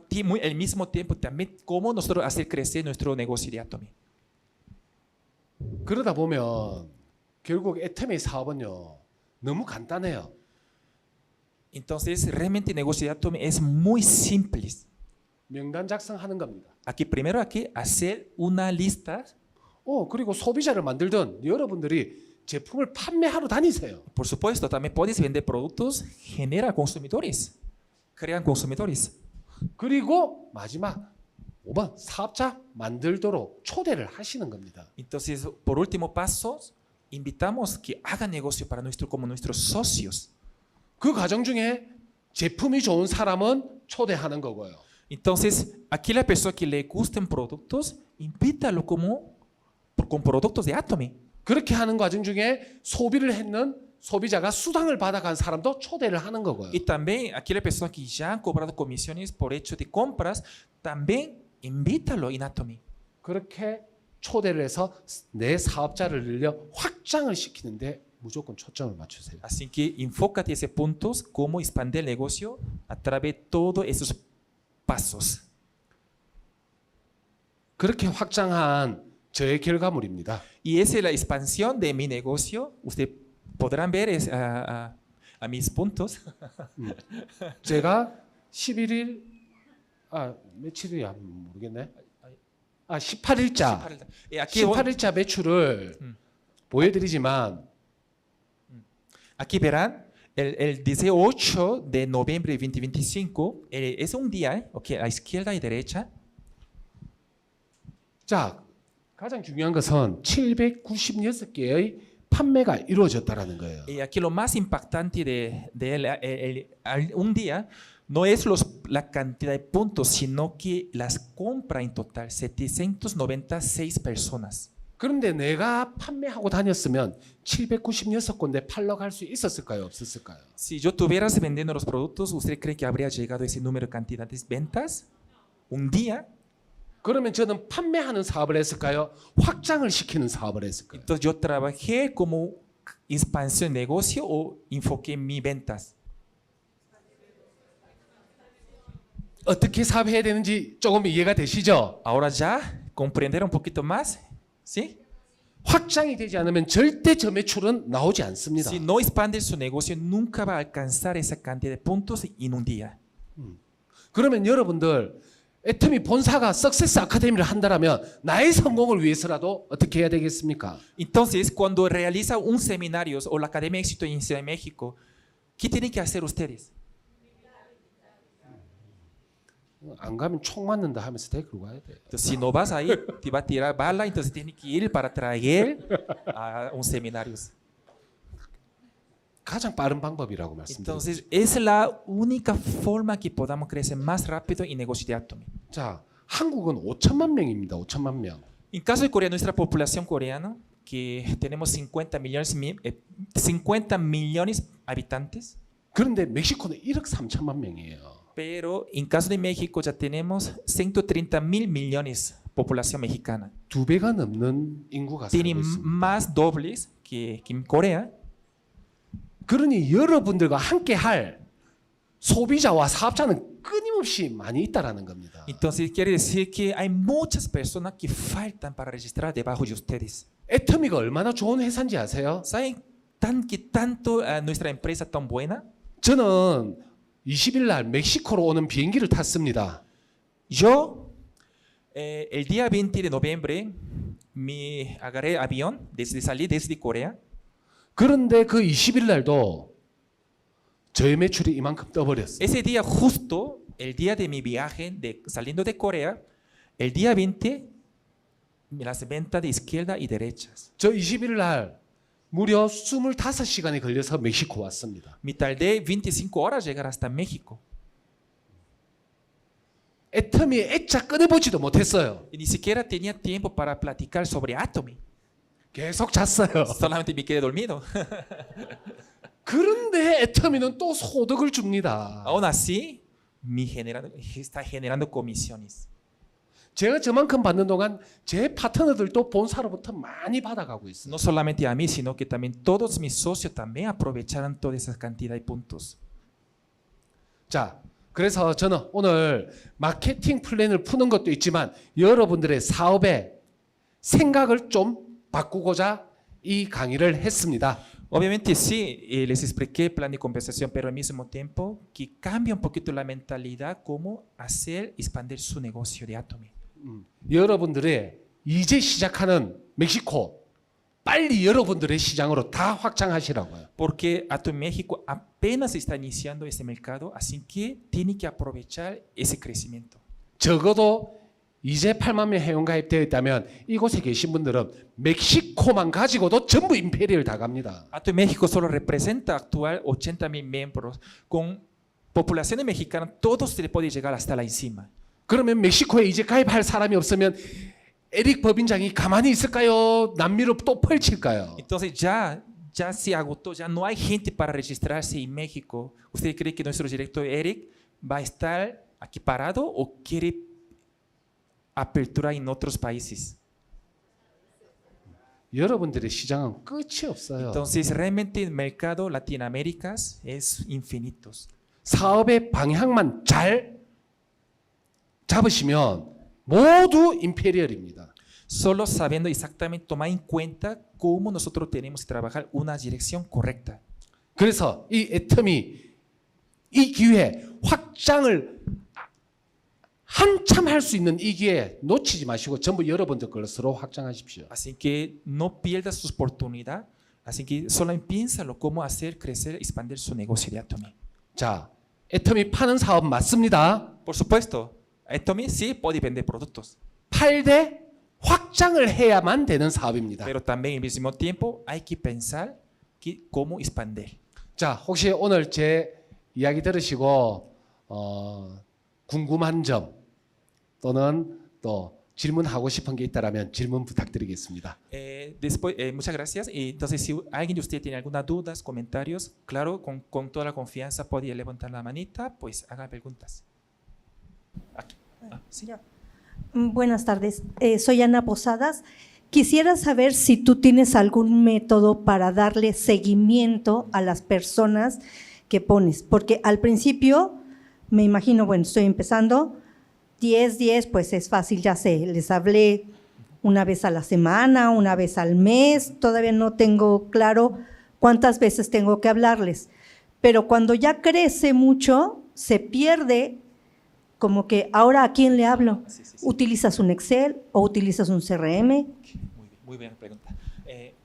tiempo, también cómo nosotros hacer crecer nuestro negocio de Atomy.
그러다 보면 결국 애터미의 사업은요 너무 간단해요.
Entonces, realmente el negocio de Atomy es muy simple.
명단 작성하는 겁니다.
Aquí primero hay que hacer una lista.
그리고 소비자를 만들든 여러분들이 제품을 판매하러 다니세요.
Por supuesto, también puedes vender productos, genera consumidores, crean consumidores.
그리고 마지막 5번 사업자 만들도록 초대를 하시는 겁니다.
Entonces, por último paso, invitamos que hagan negocio para como nuestros socios.
그 과정 중에 제품이 좋은 사람은 초대하는 거고요.
Entonces, aquí la persona que le gusten productos, invítalo con productos de Atomy.
그렇게 하는 과정 중에 소비를 했는 소비자가 수당을 받아간 사람도 초대를 하는 거고요.
Y también aquí la persona que ya han cobrado comisiones por hecho de compras, también invítalo en Atomy.
그렇게 초대를 해서 내 사업자를 늘려 확장을 시키는데 무조건 초점을 맞추세요.
Así que enfócate en ese punto, cómo expandir el negocio a través de todos esos pasos.
그렇게 확장한 저의 결과물입니다.
Y esa es la expansión de mi negocio. Ustedes podrán ver a mis puntos.
제가 11일 며칠이야 모르겠네. 18일자
Aquí,
18일자 매출을 보여드리지만
aquí verán el 18 de noviembre de 2025. Es un día, okay, a izquierda y derecha.
자, 가장 중요한 것은 796개의 판매가 이루어졌다라는 거예요.
Y aquí lo más impactante de un día no es la cantidad de puntos, sino que las compras en total, 796 personas.
그런데 내가 판매하고 다녔으면 796군데 팔러 갈 수 있었을까요? 없었을까요?
Si yo tuvieras vendiendo los productos, ¿usted cree que habría llegado ese número de cantidad de ventas? Un día.
그러면 저는 판매하는 사업을 했을까요? 확장을 시키는 사업을 했을까요?
Entonces yo trabajé como expansión de negocio o enfoqué en mis ventas.
어떻게 사업해야 되는지 조금 이해가 되시죠?
Ahora ya, comprender un poquito más, ¿sí?
확장이 되지 않으면 절대 저 매출은 나오지 않습니다.
Si no expande su negocio, nunca va a alcanzar esa cantidad de puntos en un día.
그러면 여러분들 애터미 본사가 석세스 아카데미를 한다라면 나의 성공을 위해서라도 어떻게 해야 되겠습니까?
Entonces, cuando realiza un seminario o la Academia de Éxito en Ciudad de México, ¿qué tienen que hacer ustedes?
안 가면 총 맞는다 하면서 데리고 가야 돼.
Entonces, si no vas ahí, te va a tirar bala, entonces tienes que ir para traer a un seminario.
가장 빠른 방법이라고 말씀드립니다.
Entonces, es la única forma que podamos crecer más rápido en negocio de Atomy.
자, 한국은 5천만 명입니다. 5천만 명.
En caso de Corea, nuestra población coreana, que tenemos 50 millones habitantes,
그런데 멕시코는 1억 3천만 명이에요.
pero en caso de México ya tenemos 130 millones población mexicana.
두 배가 넘는 인구가 살고
Tienen
있습니다.
más dobles que en Corea.
그러니 여러분들과 함께 할 소비자와 사업자는 끊임없이 많이 있다라는 겁니다.
Entonces quiere decir que hay muchas personas que faltan para registrar debajo de ustedes.
애터미가 얼마나 좋은 회사인지 아세요?
¿Saben que tanto nuestra empresa tan buena?
저는 20일 날 멕시코로 오는 비행기를 탔습니다.
Yo, el día 20 de noviembre, me agarré avión, salí desde Corea.
그런데 그 20일 날도 저의 매출이 이만큼 떠버렸어요.
Ese día justo, el día de mi viaje, saliendo de Corea, el día 20, las ventas de izquierda y derechas.
저 20일 날 무려 25시간이 걸려서 멕시코 왔습니다.
Me tardé 25 horas llegar hasta México.
애터미의 애자 꺼내보지도 못했어요.
Y ni siquiera tenía tiempo para platicar sobre Atomy.
계속 잤어요.
Solamente me quedé dormido.
그런데 애터미는 또 소득을 줍니다.
Aún así, está generando comisiones.
제가 저만큼 받는 동안 제 파트너들도 본사로부터 많이 받아가고 있어요.
No solamente a mí, sino que también todos mis socios también aprovecharon toda esa cantidad de puntos.
자, 그래서 저는 오늘 마케팅 플랜을 푸는 것도 있지만 여러분들의 사업의 생각을 좀 바꾸고자 이 강의를 했습니다.
Obviamente sí, les expliqué el plan de compensación, pero al mismo tiempo que cambia un poquito la mentalidad cómo hacer expandir su negocio de Atomy.
여러분들의 이제 시작하는 멕시코 빨리 여러분들의 시장으로 다 확장하시라고요.
Porque Atomy México apenas está iniciando ese mercado, así que tiene que aprovechar ese crecimiento.
적어도 이제 8만 명 회원가입되어 있다면 이곳에 계신 분들은 멕시코만 가지고도 전부 임페리얼 다 갑니다.
Atomy México solo representa actual 80,000 miembros. Con poblaciones mexicanas, todos se le puede llegar hasta la encima.
그러면 멕시코에 이제 가입할 사람이 없으면 에릭 법인장이 가만히 있을까요? 남미로 또 펼칠까요?
Entonces ya se agotó, ya no hay gente para registrarse en México. ¿Usted cree que nuestro director Eric va a estar aquí parado o quiere apertura en otros países?
여러분들의 시장은 끝이 없어요.
Entonces realmente el mercado Latinoamérica es infinito.
사업의 방향만 잘 잡으시면 모두 임페리얼입니다.
Solo sabiendo exactamente tomar en cuenta cómo nosotros tenemos que trabajar una dirección correcta.
그래서 이 애터미 이 기회 확장을 한참 할 수 있는 이 기회 놓치지 마시고 전부 여러분들 것으로 확장하십시오.
Así que no pierdas su oportunidad. Así que solo piénsalo cómo hacer crecer, expandir su negocio de Atomy.
자, 애터미 파는 사업 맞습니다.
Por supuesto, Atomy sí puede vender productos,
팔되 확장을 해야만 되는 사업입니다.
pero también al mismo tiempo hay que pensar cómo expandir.
자, 혹시 오늘 제 이야기 들으시고 궁금한 점 또는 또 질문하고 싶은 게 있다라면 질문 부탁드리겠습니다.
Después, muchas gracias. Y entonces, si alguien de ustedes tiene algunas dudas, comentarios, claro, con toda la confianza podía levantar la manita, pues haga preguntas. Aquí. Sí.
Buenas tardes, soy Ana Posadas. Quisiera saber si tú tienes algún método para darle seguimiento a las personas que pones, porque al principio, me imagino, bueno, estoy empezando, 10, pues es fácil, ya sé, les hablé una vez a la semana, una vez al mes, todavía no tengo claro cuántas veces tengo que hablarles, pero cuando ya crece mucho, se pierde como que ahora ¿a quién le hablo?
Sí, sí, sí.
¿Utilizas un Excel o utilizas un CRM?
muy bien pregunta.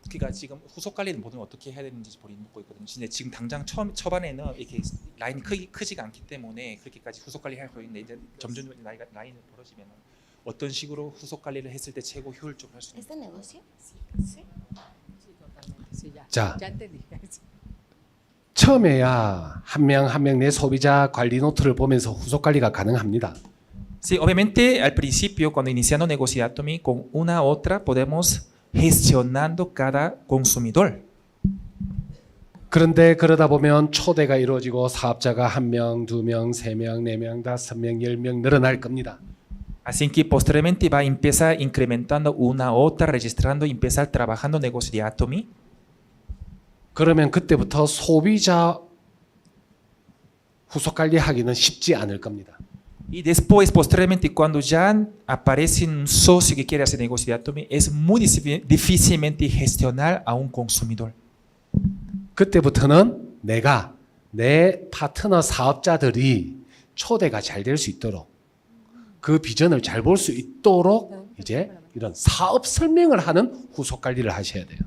그러니까 지금 후속 관리는 모든 어떻게 해야 되는지 본인 묻고 있거든요. 근데 지금 당장 초반에는 이렇게 라인이 크지가 않기 때문에 그렇게까지 후속 관리할 수 있는데 이제 점점 라인을 벌어지면 어떤 식으로 후속 관리를 했을 때 최고 효율적으로 할 수 있는?
¿Es de negocio? Sí.
Sí, totalmente. Sí, ya.
Ya.
Ya entendí.
처음에야 한 명 한 명 내 소비자 관리 노트를 보면서 후속 관리가 가능합니다.
Sí, obviamente al principio cuando iniciando Negociatomy con una u otra podemos gestionando cada consumidor.
그런데 그러다 보면 초대가 이루어지고 사업자가 1명, 2명, 3명, 4명, 5명, 10명 늘어날 겁니다.
Así que posteriormente va a empezar incrementando una u otra, registrando y empezar trabajando Negociatomy.
그러면 그때부터 소비자 후속 관리하기는 쉽지 않을 겁니다.
Y después, posteriormente, cuando ya aparece un socio que quiere hacer Negociatomy, es muy difícilmente gestionar a un consumidor.
그때부터는 내가 내 파트너 사업자들이 초대가 잘 될 수 있도록 그 비전을 잘 볼 수 있도록 이제 이런 사업 설명을 하는 후속 관리를 하셔야 돼요.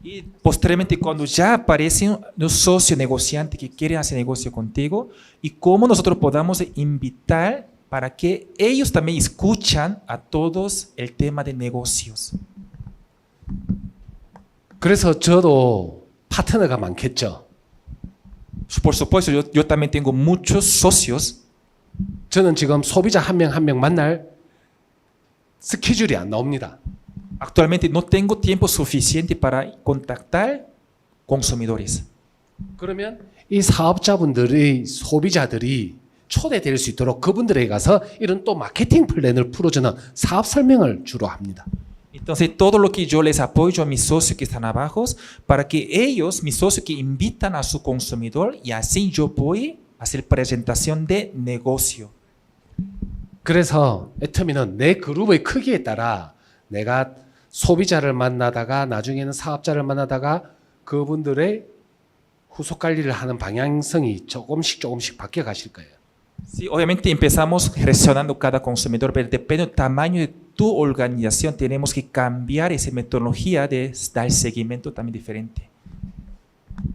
Y posteriormente, cuando ya aparece un socio negociante que quiere hacer negocio contigo, y cómo nosotros podamos invitar para que ellos también escuchan a todos el tema de negocios.
그래서 저도 파트너가 많겠죠.
Por supuesto, yo también tengo muchos socios.
저는 지금 소비자 한 명 한 명 만날 스케줄이 안 나옵니다.
Actualmente no tengo tiempo suficiente para contactar consumidores.
그러면 이 사업자분들의 소비자들이 초대될 수 있도록 그분들에게 가서 이런 또 마케팅 플랜을 풀어주는 사업 설명을 주로 합니다.
Entonces, todo lo que yo les apoyo a mis socios que están abajo, para que ellos, mis socios que invitan a su consumidor, y así yo voy a hacer presentación de negocio.
그래서 애터미는 내 그룹의 크기에 따라 내가 소비자를 만나다가 나중에는 사업자를 만나다가 그분들의 후속 관리를 하는 방향성이 조금씩 바뀌어 가실 거예요.
Sí, obviamente empezamos gestionando cada consumidor, pero depende del tamaño de tu organización, tenemos que cambiar esa metodología de dar seguimiento también diferente.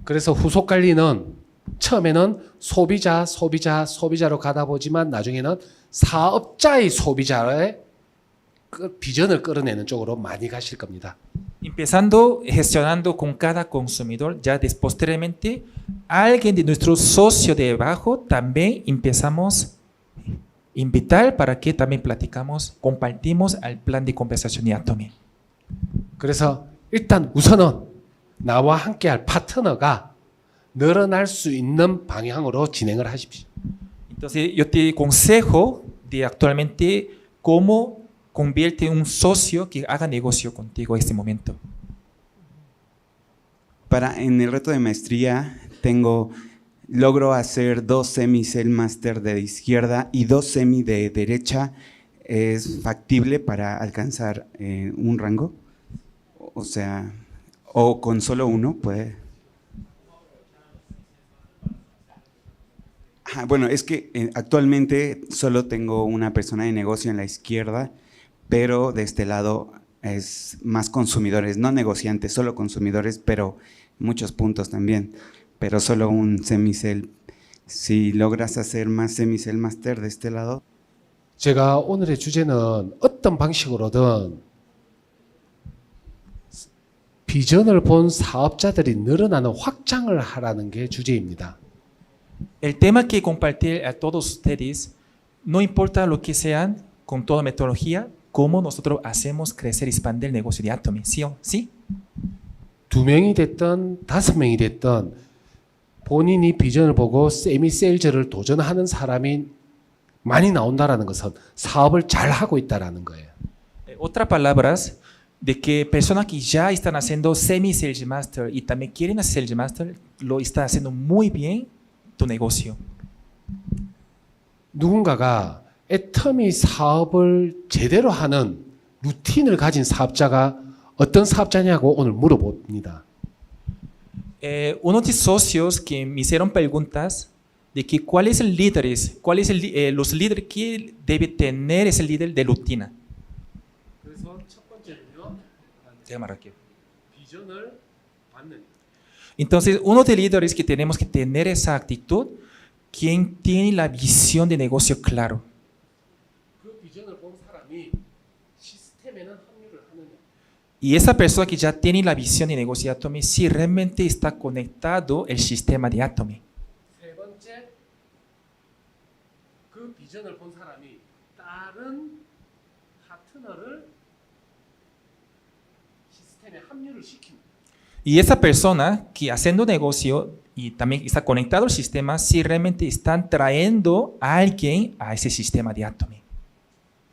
그래서 후속 관리는 처음에는 소비자로 가다 보지만 나중에는 사업자의 소비자의 그 비전을 끌어내는 쪽으로 많이 가실 겁니다.
Empezando gestionando con cada consumidor, ya posteriormente alguien de nuestro socio de abajo también empezamos a invitar para que también compartimos el plan de compensación y Atomy.
그래서 일단 우선은 나와 함께할 파트너가 늘어날 수 있는 방향으로 진행을 하십시오.
Entonces yo te aconsejo de actualmente cómo convierte un socio que haga negocio contigo en este momento.
En el reto de maestría logro hacer 2 semi-cell master de izquierda y 2 semi de derecha. ¿Es factible para alcanzar un rango? O sea, o con solo uno puede. Bueno, es que actualmente solo tengo una persona de negocio en la izquierda, pero de este lado es más consumidores, no negociantes, solo consumidores, pero muchos puntos también, pero solo un semicell. Si logras hacer más semicell master de este lado.
제가 오늘의 주제는 어떤 방식으로든 비전을 본 사업자들이 늘어나는 확장을 하라는 게 주제입니다.
El tema que compartir a todos ustedes, no importa lo que sean, con toda metodología, cómo nosotros hacemos crecer y expandir el negocio de Atomy. ¿Sí o sí?
2명이 됐든 5명이 됐든 본인이 비전을 보고 세미 세일즈를 도전하는 사람이 많이 나온다라는 것은 사업을 잘 하고 있다라는 거예요.
Otras palabras, de que personas que ya están haciendo semi-sales master y también quieren hacer sales master, lo están haciendo muy bien tu negocio.
누군가가 애터미 사업을 제대로 하는 루틴을 가진 사업자가 어떤 사업자냐고 오늘 물어봅니다.
Uno de socios que me hicieron preguntas de que cuál es el líder, los líderes que debe tener ese líder de rutina.
그래서 첫 번째는요.
제가 말할게요.
비전을 받는.
Entonces, uno de los líderes que tenemos que tener esa actitud, quien tiene la visión de negocio claro.
그 비전을 본 사람이 시스템에는 합류를 하느냐.
Y esa persona que ya tiene la visión de negocio de Atomy, si realmente está conectado el sistema de Atomy.
세 번째, 그 비전을 본 사람이 다른 파트너를 시스템에 합류를 시킵니다.
Y esa persona que haciendo negocio y también está conectado al sistema, si realmente están trayendo a alguien a ese sistema de Atomy.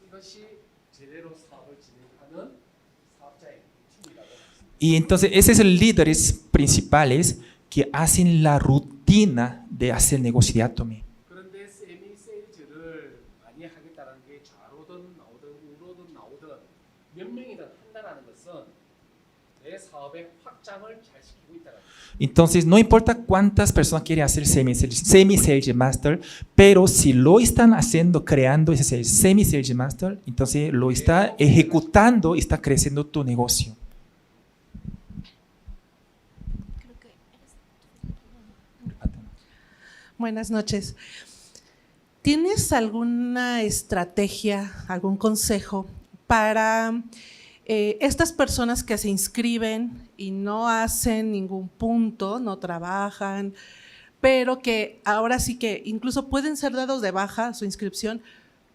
이것이 제대로 사업을 진행하는 사업자의 팀이라고 합니다.
Y entonces, ese es el líderes principales que hacen la rutina de hacer negocio de Atomy.
그런데 세미 세일즈를 많이 하겠다는 게 좌로든 나오든 우로든 나오든 몇 명이든 한다는 것은 내 사업의 확장을 잘 시키고 있다는 거예요.
Entonces, no importa cuántas personas quieren hacer semi-sales master, pero si lo están haciendo, creando ese semi-sales master, entonces lo está ejecutando y está creciendo tu negocio.
Buenas noches. ¿Tienes alguna estrategia, algún consejo para estas personas que se inscriben y no hacen ningún punto, no trabajan, pero que ahora sí que incluso pueden ser dados de baja su inscripción,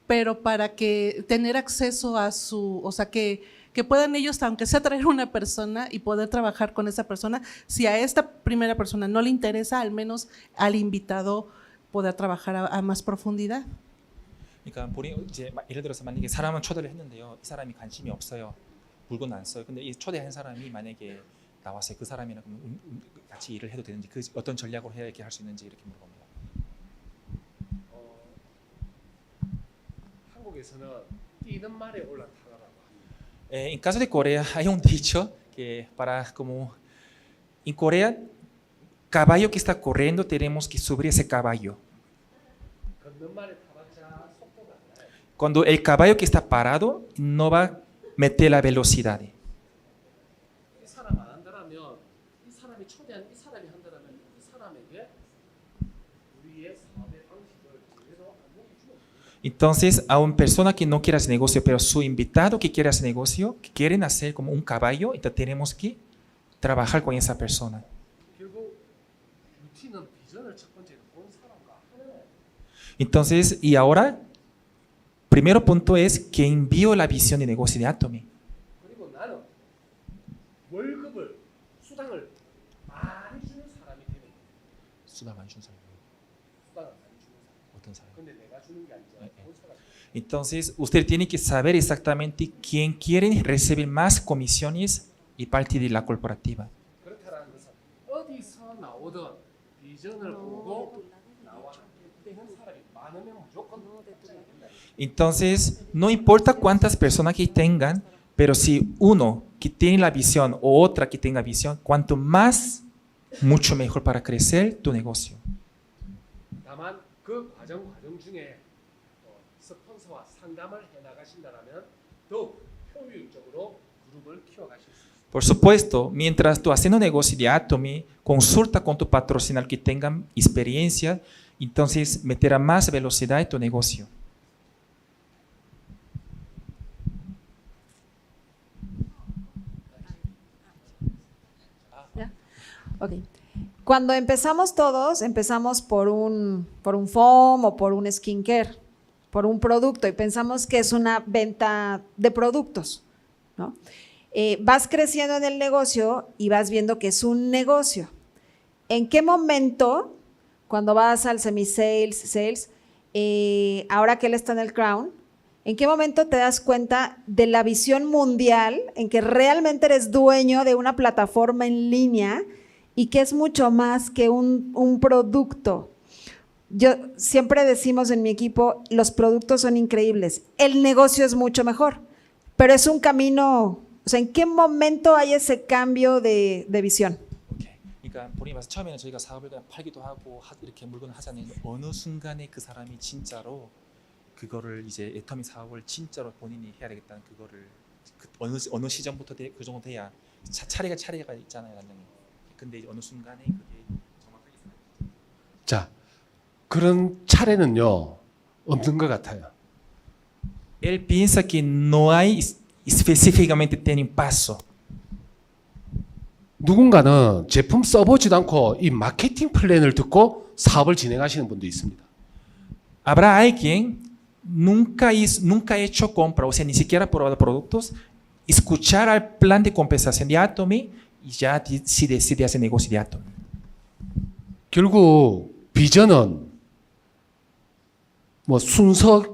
pero para que tener acceso a su, o sea, que puedan ellos, aunque sea traer una persona y poder trabajar con esa persona, si a esta primera persona no le interesa, al menos al invitado poder trabajar a más profundidad?
그러니까 이제 예를 들어서 만약에 사람을 초대를 했는데요, 이 사람이 관심이 없어요, 물건 안 써요. 근데 이 초대한 사람이 만약에 나왔어요, 그 사람이랑 같이 일을 해도 되는지, 그 어떤 전략으로 해야 이렇게 할 수 있는지 이렇게 물어봅니다.
한국에서는 뛰는 말에 올라타라고 합니다.
En caso de Corea hay un dicho que para como en Corea caballo que está corriendo tenemos que subir ese caballo.
걷는 말에 타봤자 속도가 안 나요.
Cuando el caballo que está parado no va a meter la velocidad.
이 사람 안 한다라면 이 사람이 초대한 이 사람이 한다라면 이 사람에게 우리의 사업의 방식을 제대로 안내해주면
Entonces a una persona que no quiere hacer negocio, pero su invitado que quiere hacer negocio, que quieren hacer como un caballo, entonces tenemos que trabajar con esa persona.
결국 루틴은 비전을 첫 번째로 본 사람과 하는 거예요.
Entonces, y ahora, primero punto es que envío la visión de negocio de Atomy.
그리고 나는 월급을 수당을 많이 주는 사람이 되는 거예요.
수당 안 주는 사람.
수당을 많이 주는 사람.
어떤 사람?
근데 내가 주는 게 아니잖아. 본 사람.
Entonces, usted tiene que saber exactamente quién quiere recibir más comisiones y parte de la corporativa.
그렇다라는 것은 어디서 나오든 비전을 보고 나와 함께 되는 사람이 많으면 무조건 확장이 된다.
Entonces, no importa cuántas personas que tengan, pero si uno que tiene la visión o otra que tenga visión, cuanto más, mucho mejor para crecer tu negocio.
다만 그 과정 중에 스폰서와 상담을 해 나가신다라면 더욱 효율적으로 그룹을 키워가실 수 있습니다.
Por supuesto, mientras tú haciendo negocio de Atomy, consulta con tu patrocinador que tengan experiencia, entonces meterá más velocidad en tu negocio.
Ok. Cuando empezamos todos, empezamos por un foam o por un skincare, por un producto y pensamos que es una venta de productos, ¿no? Vas creciendo en el negocio y vas viendo que es un negocio. ¿En qué momento, cuando vas al semi-sales, sales, ahora que él está en el Crown, en qué momento te das cuenta de la visión mundial en que realmente eres dueño de una plataforma en línea y que es mucho más que un producto? Yo siempre decimos en mi equipo, los productos son increíbles, el negocio es mucho mejor, pero es un camino, o sea, ¿en qué momento hay ese cambio de visión?
오케이. 그러니까 본인이 말씀 처음에는 저희가 사업을 그냥 팔기도 하고 이렇게 물건을 하잖아요. 어느 순간에 그 사람이 진짜로 그거를 이제 애터미 사업을 진짜로 본인이 해야 되겠다는 그거를 어느 시점부터 그 정도 돼야 차례가 있잖아요, 단장님. 근데 이제 어느 순간에 그게 정확하게
자, 그런 차례는요 없는 것 같아요.
Él piensa que no hay específicamente tiene un paso.
누군가는 제품 써보지도 않고 이 마케팅 플랜을 듣고 사업을 진행하시는 분도 있습니다.
Habrá alguien nunca ha hecho compra, o sea, ni siquiera ha probado productos, escuchar al plan de compensación de Atomy y ya si decide hacer negocio de Atomy.
결국 비전은 뭐 순서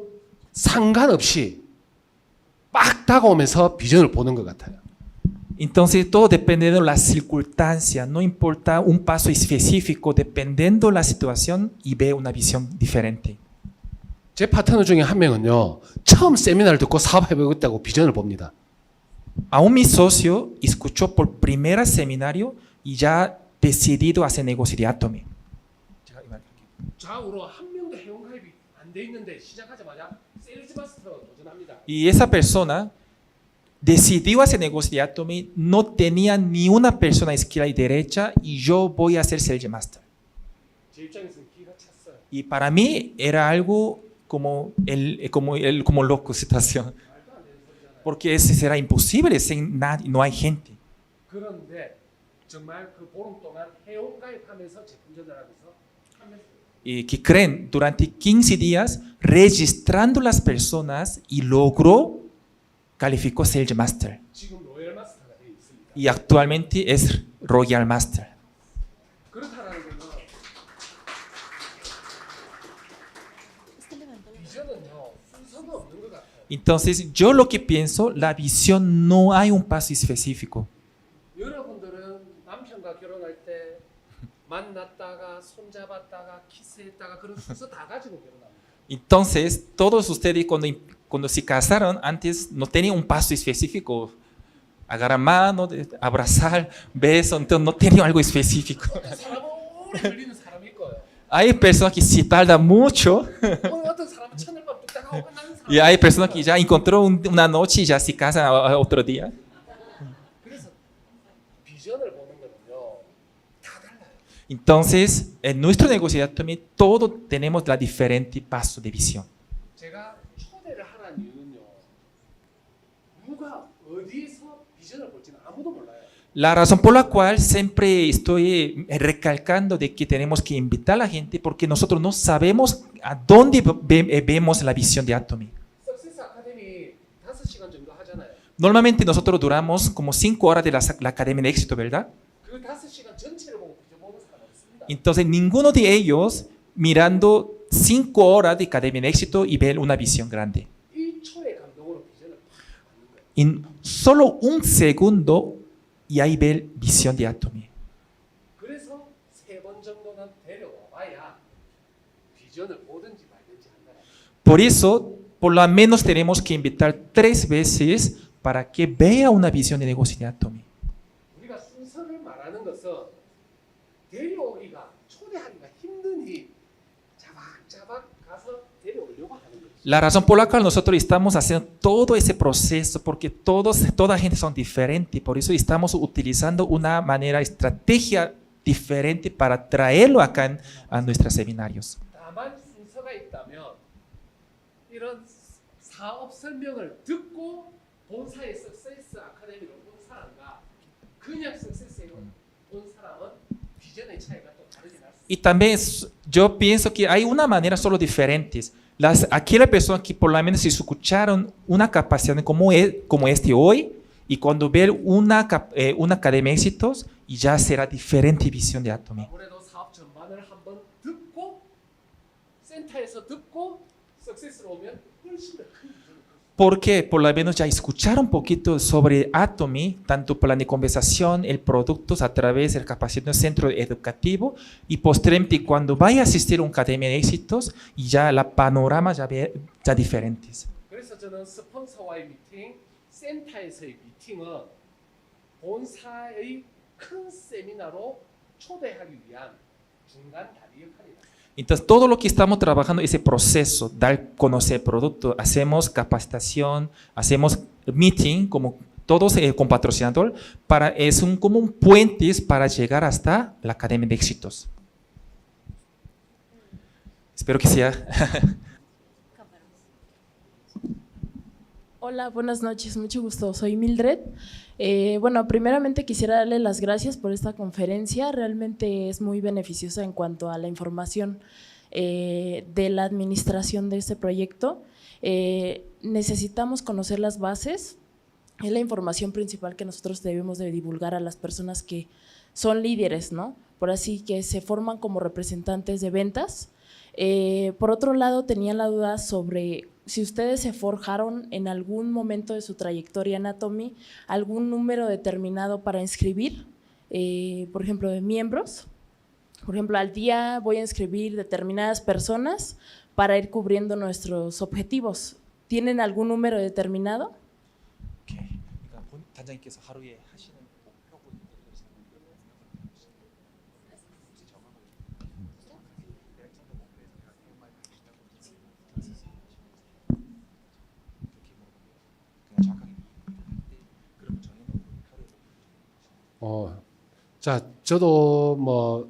상관없이 막 다가오면서 비전을 보는 것 같아요.
Entonces todo dependiendo de la circunstancia, no importa un paso específico, dependiendo de la situación y ve una visión diferente.
제 파트너 중에 한 명은요 처음 세미나를 듣고 사업해보겠다고 비전을 봅니다.
Aún mi socio escuchó por primera seminario y ya decidido hacer negocio de Atomy.
좌우로 한 명도 회원 가입이 안 돼 있는데 시작하자마자 세일즈 마스터 도전합니다.
Y esa persona decidió hacer negocio de Atomy, no tenía ni una persona izquierda y derecha y yo voy a hacer Sales Master.
제 입장에서는 기가 찼어요.
Y para mí era algo como loco situación. Porque ese será imposible sin nadie, no hay gente.
그런데 정말 그 보름 동안 회원 가입하면서 제품 전달하면서 하면서
Y que creen durante 15 días registrando las personas y logró calificó Sales Master.
지금 로열 마스터가 되어 있습니다.
Y actualmente es Royal Master.
그렇다라는 거는 비전은요 순서가 없는 것 같아요.
Entonces, yo lo que pienso, la visión no hay un paso específico.
여러분들은 남편과 결혼할 때 만났다가 손잡았다가 키스했다가 그런 순서 다 가지고 결혼합니다.
Entonces, todos ustedes cuando se casaron, antes no tenían un paso específico. Agarrar mano, abrazar, beso, entonces no tenían algo específico.
사람은 오래 걸리는 사람이 있고요.
Hay personas que se tardan mucho
어떤 사람은 첫날밤 뚝딱 하고 끝나는 사람.
y hay personas que ya encontró una noche y ya se casan a otro día.
그래서 비전을 보는 거는요 다 달라요.
Entonces, en nuestro negocio también todos tenemos la diferente paso de visión.
제가 초대를 하라는 이유는요. 누가 어디에서 비전을 볼지는 아무도 몰라요.
La razón por la cual siempre estoy recalcando de que tenemos que invitar a la gente porque nosotros no sabemos a dónde vemos la visión de Atomy.
석세스 아카데미 5시간 정도 하잖아요.
Normalmente nosotros duramos como 5 horas de la Academia de Éxito, ¿verdad?
그 5시간 전체를 보고 비전 보는 사람 없습니다.
Entonces ninguno de ellos mirando 5 horas de Academia de Éxito y ver una visión grande.
1초의 감동으로 비전을 팍 받는 거예요.
En solo un segundo y ahí ver visión de Atomy.
그래서 3번 정도는 데려와야 비전을 보든지 말든지 한다.
Por eso, por lo menos tenemos que invitar 3 veces para que vea una visión de negocio de Atomy.
우리가 순서를 말하는 것은 데려오기가 초대하기가 힘드니 자박자박 가서 데려오려고 하는 거죠.
La razón por la cual nosotros estamos haciendo todo ese proceso, porque toda gente son diferentes, por eso estamos utilizando una manera, estrategia diferente para traerlo acá a nuestros seminarios.
다만 순서가 있다면 이런 사업 설명을 듣고 본사의 석세스 아카데미로 온 사람과 그냥 석세스에 온 사람은 비전의 차이가 또 다르게 날 수 있습니다.
Y también yo pienso que hay una manera solo diferentes. aquella persona que por lo menos escucharon una capacitación como este hoy, y cuando ven una academia de éxitos, y ya será diferente visión de Atomy.
아무래도 사업 전반을 한번 듣고 센터에서 듣고 석세스로 오면 훨씬 더 큰 비전을
Porque por lo menos ya escucharon un poquito sobre Atomy, tanto plan de conversación, el producto a través del capacitación centro educativo, y posteriormente cuando vaya a asistir a una academia de éxitos, y ya la panorama ya diferentes.
그래서 저는 스폰서와의 미팅, 센터에서의 미팅은 본사의 큰 세미나로 초대하기 위한 중간 다리 역할이다.
Entonces, todo lo que estamos trabajando, ese proceso, dar a conocer el producto, hacemos capacitación, hacemos meeting, como todos con patrocinador, es como un puente para llegar hasta la Academia de Éxitos. Espero que sea.
Hola, buenas noches, mucho gusto. Soy Mildred. Bueno, primeramente quisiera darle las gracias por esta conferencia. Realmente es muy beneficiosa en cuanto a la información de la administración de este proyecto. Necesitamos conocer las bases. Es la información principal que nosotros debemos de divulgar a las personas que son líderes, ¿no? Por así que se forman como representantes de ventas. Por otro lado, tenía la duda sobre si ustedes se forjaron en algún momento de su trayectoria en Atomy algún número determinado para inscribir, por ejemplo, de miembros. Por ejemplo, al día voy a inscribir determinadas personas para ir cubriendo nuestros objetivos. ¿Tienen algún número determinado?
자, 저도 뭐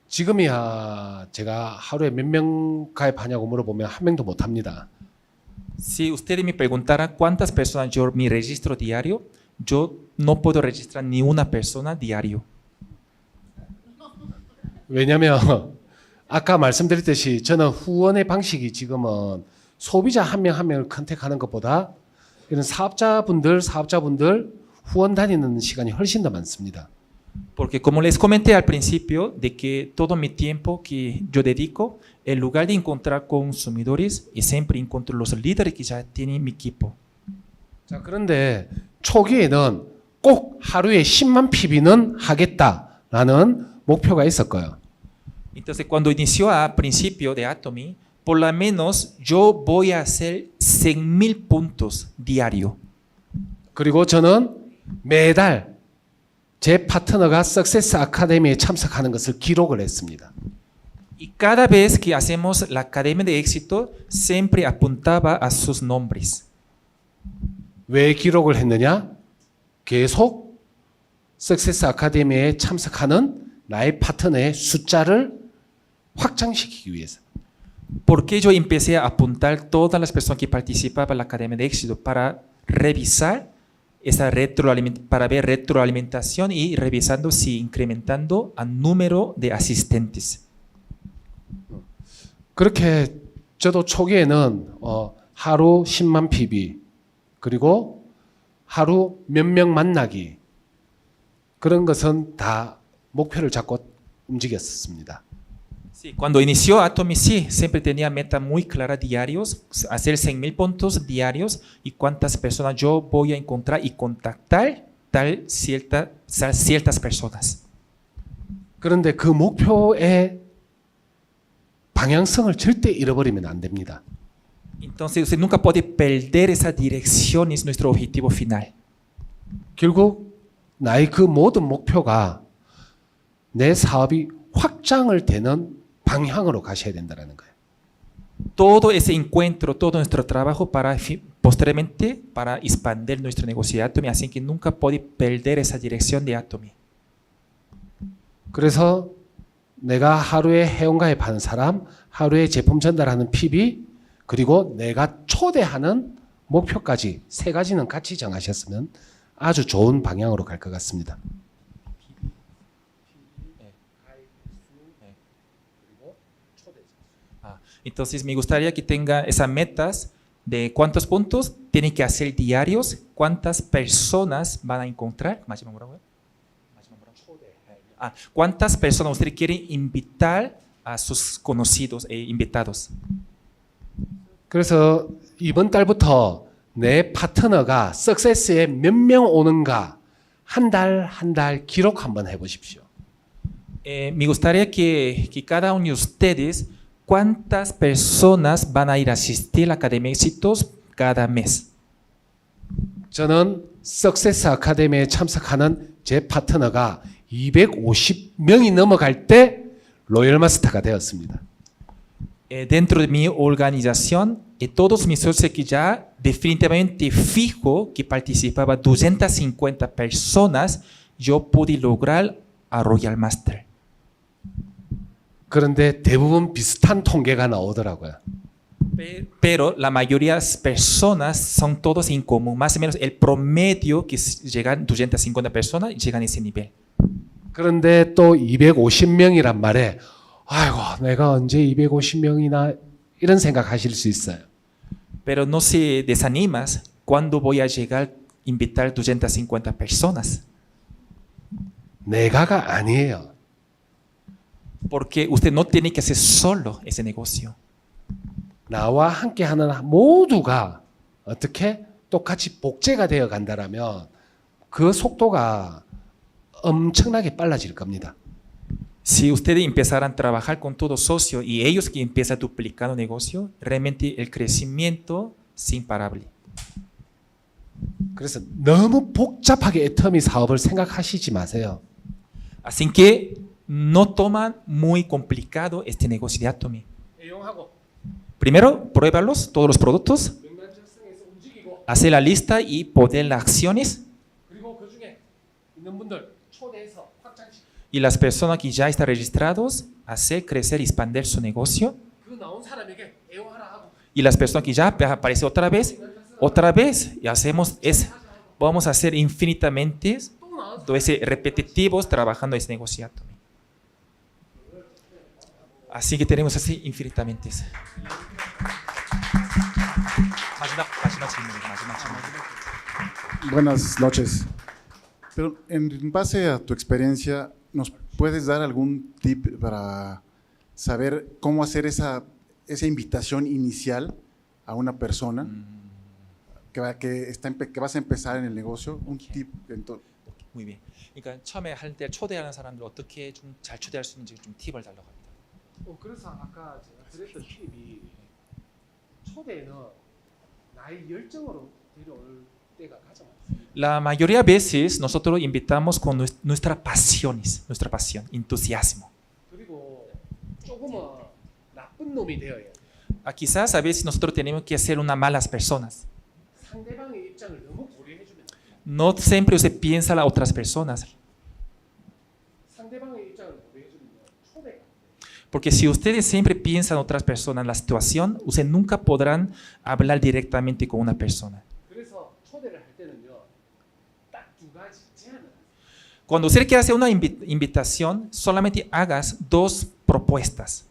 지금이야 제가 하루에 몇 명 가입하냐고 물어보면 한 명도 못 합니다.
Si ustedes me preguntaran cuántas personas yo me registro diario, yo no puedo registrar ni una persona diario.
왜냐면 아까 말씀드렸듯이 저는 후원의 방식이 지금은 소비자 한 명 한 명을 컨택하는 것보다 이런 사업자분들 후원 다니는 시간이 훨씬 더 많습니다.
Porque como les comenté al principio, de que todo mi tiempo que yo dedico, en lugar de encontrar consumidores, y siempre encuentro los líderes que ya tienen mi equipo.
자, 그런데 초기에는 꼭 하루에 10만 PB는 하겠다라는 목표가 있었고요.
Entonces, cuando inició a principio de Atomy, por lo menos yo voy a hacer 100,000 puntos diario.
그리고 저는 매달 제 파트너가 석세스 아카데미에 참석하는 것을 기록을 했습니다.
Y cada vez que hacemos la Academia de Éxito, siempre apuntaba a sus nombres.
왜 기록을 했느냐? 계속 석세스 아카데미에 참석하는 나의 파트너의 숫자를 확장시키기 위해서.
¿Por qué yo empecé a apuntar todas las personas que participaban en la Academia de Éxito? Para revisar esa para ver retroalimentación y revisando si incrementando el número de asistentes.
그렇게 저도 초기에는 하루 10만 PB 그리고 하루 몇 명 만나기 그런 것은 다 목표를 잡고 움직였습니다.
Sí, cuando inició Atomy, sí, siempre tenía meta muy clara diarios, hacer 100,000 puntos diarios y cuántas personas yo voy a encontrar y contactar ciertas personas.
그런데 그 목표의 방향성을 절대 잃어버리면 안 됩니다.
Entonces, usted nunca puede perder esa dirección, es nuestro objetivo final.
결국 나의 그 모든 목표가 내 사업이 확장을 되는 방향으로 가셔야 된다는 거예요.
Todo ese encuentro, todo nuestro trabajo para posteriormente para expandir nuestro negocio de Atomy, así que nunca puede perder esa dirección de Atomy.
그래서 내가 하루에 회원가입하는 사람, 하루에 제품 전달하는 PB, 그리고 내가 초대하는 목표까지 세 가지는 같이 정하셨으면 아주 좋은 방향으로 갈 것 같습니다.
Entonces me gustaría que tenga esas metas de cuántos puntos tienen que hacer diarios, cuántas personas van a encontrar. ¿Cuántas personas usted quiere invitar a sus conocidos e invitados?
그래서 이번 달부터 내 파트너가 석세스에 몇 명 오는가 한 달 기록 한번 해보십시오.
Me gustaría que cada uno de ustedes, cuántas personas van a ir a asistir a la Academia de Éxitos cada mes.
저는 석세스 아카데미에 참석하는 제 파트너가 250명이 넘어갈 때 로열 마스터가 되었습니다.
Dentro de mi organización, todos mis socios que ya definitivamente fijo que participaba 250 personas, yo pude lograr a Royal Master.
그런데 대부분 비슷한 통계가 나오더라고요.
Pero la mayoría de las personas son todos en común, más o menos el promedio que llegan 250 personas llegan a ese nivel.
그런데 또 250명이란 말에 아이고 내가 언제 250명이나 이런 생각하실 수 있어요.
Pero no se desanimas cuando voy a llegar a invitar 250 personas.
내가가 아니에요.
Porque usted no tiene que hacer solo ese negocio.
나와 함께하는 모두가 어떻게 똑같이 복제가 되어 간다라면 그 속도가 엄청나게 빨라질 겁니다.
Si ustedes empezaran a trabajar con todos socios y ellos que empiezan a duplicar el negocio, realmente el crecimiento es imparable.
그래서 너무 복잡하게 애터미 사업을 생각하시지 마세요.
Así que no toman muy complicado este negocio de Atomy. Primero, pruébalos, todos los productos, hacer la lista y poner las acciones. Y las personas que ya están registrados, hacer crecer y expandir su negocio. Y las personas que ya aparecen otra vez, y vamos a hacer infinitamente repetitivos trabajando ese negocio. Así que tenemos así infinitamente.
Buenas noches. Pero en base a tu experiencia, ¿nos puedes dar algún tip para saber cómo hacer esa invitación inicial a una persona que vas a empezar en el negocio? Un tip.
Muy bien. 그러니까 처음에 할 때 초대하는 사람들 어떻게 좀 잘 초대할 수 있는지 좀 팁을 달라고 합니다.
그래서 아까 제가 드렸던 팁이 초대는 나의 열정으로 데려올 때가 가장 많습니다.
La mayoría de veces nosotros invitamos con nuestra pasión, entusiasmo.
그리고 조금은 나쁜 놈이 되어야 돼.
Quizás a veces nosotros tenemos que ser unas malas personas.
상대방의 입장을 너무 고려해 주면
No siempre se piensa a las otras personas.
상대방의 입장을 고려해 주면 초대가
Porque si ustedes siempre piensan en otras personas en la situación, ustedes nunca podrán hablar directamente con una persona.
그래서 초대를 할 때는요. 딱 두 가지 제안을 하세요.
Cuando usted quiere hacer una invitación, solamente hagas dos propuestas.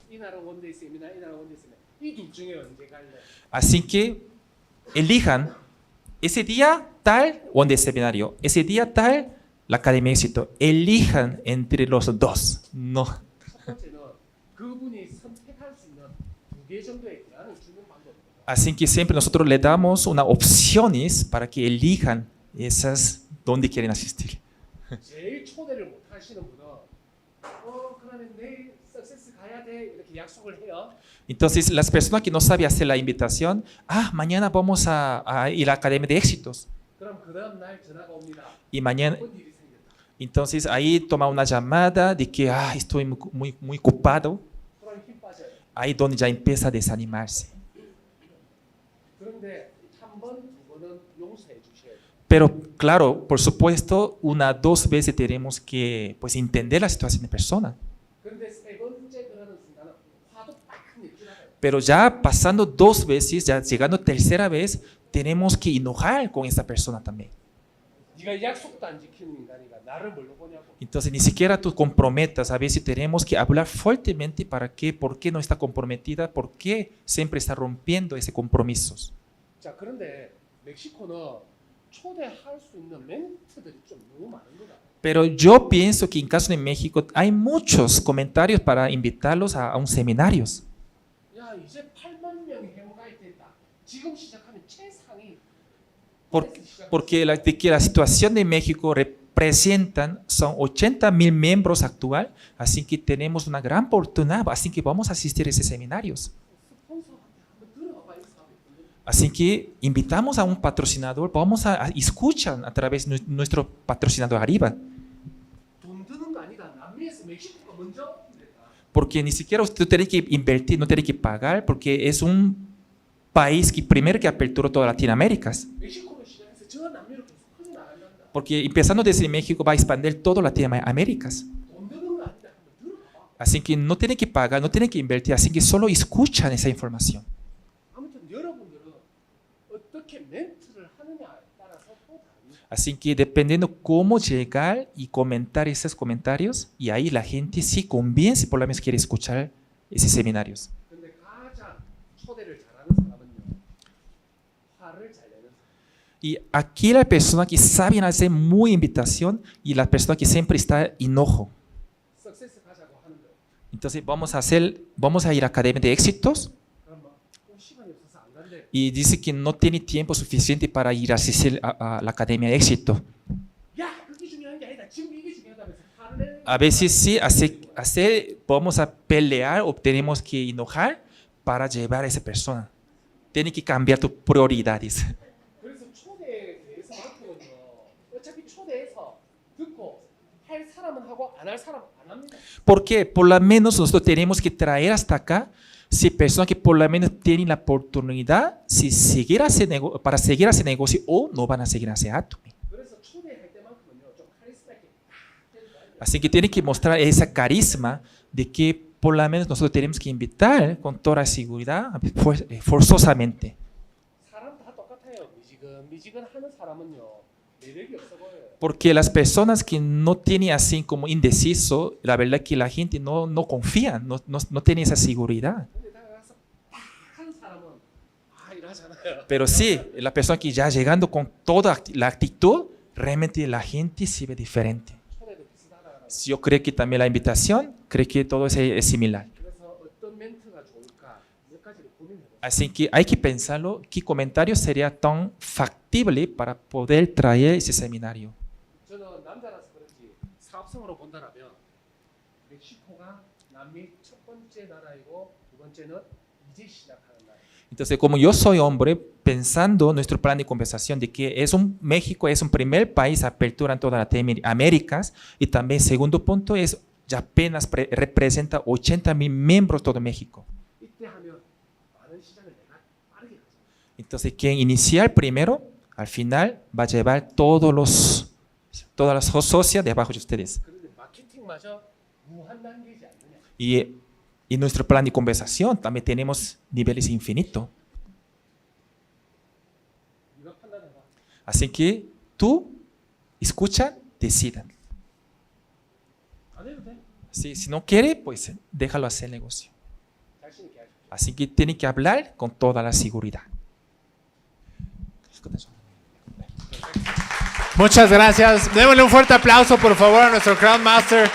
이나라 원데이 세미나, 이나라 원데이 세미나. 이 둘 중에 언제 갈래?
Así que elijan ese día tal One Day Seminario, ese día tal la Academia de Éxito. Elijan entre los dos. No.
첫 번째는 그분이 선택할 수 있는 두 개 정도의 기한을 주는 방법입니다.
Así que siempre nosotros le damos unas opciones para que elijan esas donde quieren asistir.
제일 초대를 못 하시는 분은 그러면 내일 석세스 가야 돼 이렇게 약속을 해요.
Entonces, las personas que no saben hacer la invitación, mañana vamos a ir a la Academia de Éxitos.
그럼 그 다음 날 전화가 옵니다.
Y mañana,
어떤 일이 생겼다.
entonces ahí toma una llamada de que estoy muy ocupado.
그럼 힘 빠져요.
Ahí donde ya empieza a desanimarse.
그런데 한 번, 두 번은 용서해 주셔야 돼요.
Pero claro, por supuesto, dos veces tenemos que entender la situación de persona.
그런데 세 번째 그러는 순간은 화도 딱 내주나요.
Pero ya pasando dos veces, ya llegando tercera vez, tenemos que enojar con esa persona también.
네가 약속도 안 지키는 인간이가 나를 뭘로 보냐고.
Entonces, ni siquiera tú comprometas. A veces tenemos que hablar fuertemente para qué, por qué no está comprometida, por qué siempre está rompiendo ese compromisos.
자, 그런데 멕시코는 초대할 수 있는 멘트들이 좀 너무 많은 거다.
Pero yo pienso que en caso de México hay muchos comentarios para invitarlos a un seminarios.
야, 이제 8만 명이 회원가입됐다. 지금 시작하면 최상위.
Porque de que la situación de México representan, son 80,000 miembros actual, así que tenemos una gran oportunidad, así que vamos a asistir a esos seminarios. Así que invitamos a un patrocinador, vamos a escuchar a través de nuestro patrocinador arriba.
돈 드는 거 아니다. 남미에서 멕시코가 먼저 됐다.
Porque ni siquiera usted tiene que invertir, no tiene que pagar, porque es un país que primero que aperturó toda Latinoamérica.
멕시코로 시작해서 저 남미로 계속 커져 나간다.
Porque empezando desde México va a expandir toda Latinoamérica.
돈 드는 거 아니다. 한번 들어봐.
Así que no tiene que pagar, no tiene que invertir, así que solo escuchan esa información.
아무튼 여러분들은 어떻게 멘트를 하느냐에 따라서 또 다릅니다.
Así que dependiendo cómo llegar y comentar esos comentarios, y ahí la gente sí convence, por lo menos quiere escuchar esos seminarios.
근데 가장 초대를 잘하는 사람은요. 화를 잘 내는 사람.
Y aquí la persona que sabe hacer muy invitación y la persona que siempre está enojo.
석세스 가자고 하는 거예요.
Entonces vamos a ir a Academia de Éxitos
그럼 막 시간이 없어서 안 간대.
y dice que no tiene tiempo suficiente para ir a asistir a la Academia de Éxito.
야, 그게 중요한 게 아니다. 지금 이게 중요하다면서 화를 내는
A veces sí, vamos a pelear o tenemos que enojar para llevar a esa persona. Tiene que cambiar tus prioridades.
그래서 초대에 대해서만큼은요. 어차피 초대해서 듣고 할 사람은 하고 안 할 사람은 안 합니다.
¿Por qué? Por lo menos nosotros tenemos que traer hasta acá si personas que por lo menos tienen la oportunidad si seguir para seguir ese negocio o no van a seguir ese acto.
그래서 초대할 때만큼은요. 좀 카리스마 있게
Así que tiene que mostrar esa carisma de que por lo menos nosotros tenemos que invitar con toda seguridad, forzosamente.
사람 다 똑같아요. 미지근 하는 사람은요. 매력이 없어 보여요.
Porque las personas que no tienen así como indeciso, la verdad que la gente no confía, no tiene esa seguridad.
근데 다 가서 팍 하는 사람은 아 이러잖아요.
Pero sí, la persona que ya llegando con toda la actitud, realmente la gente se ve diferente.
초대도 비슷하다.
Yo creo que también la invitación, creo que todo es similar.
그래서 어떤 멘트가 좋을까 몇 가지를 고민해요.
Así que hay que pensarlo, qué comentario sería tan factible para poder traer ese seminario.
저는 남자라서 그런지 사업성으로 본다면 멕시코가 남미 첫 번째 나라이고 두 번째는 이제 시작하는 나라.
Entonces, como yo soy hombre, pensando nuestro plan de conversación de que México es un primer país apertura en todas las Américas y también segundo punto es ya apenas representa 80,000 miembros todo México.
이때 하면 많은 시장을 내가 빠르게 가죠.
Entonces, quien iniciar primero, al final va a llevar todas las socias debajo de ustedes.
그런데 마케팅마저 무한 단계이지 않느냐.
Y nuestro plan de conversación también tenemos niveles infinitos.
네가 판단해봐.
Así que tú escucha, decidan.
안 해도 돼.
Si no quiere, pues déjalo hacer el negocio.
자신 있게 하십시오.
Así que tiene que hablar con toda la seguridad.
Muchas gracias. Démosle un fuerte aplauso, por favor, a nuestro Crown Master.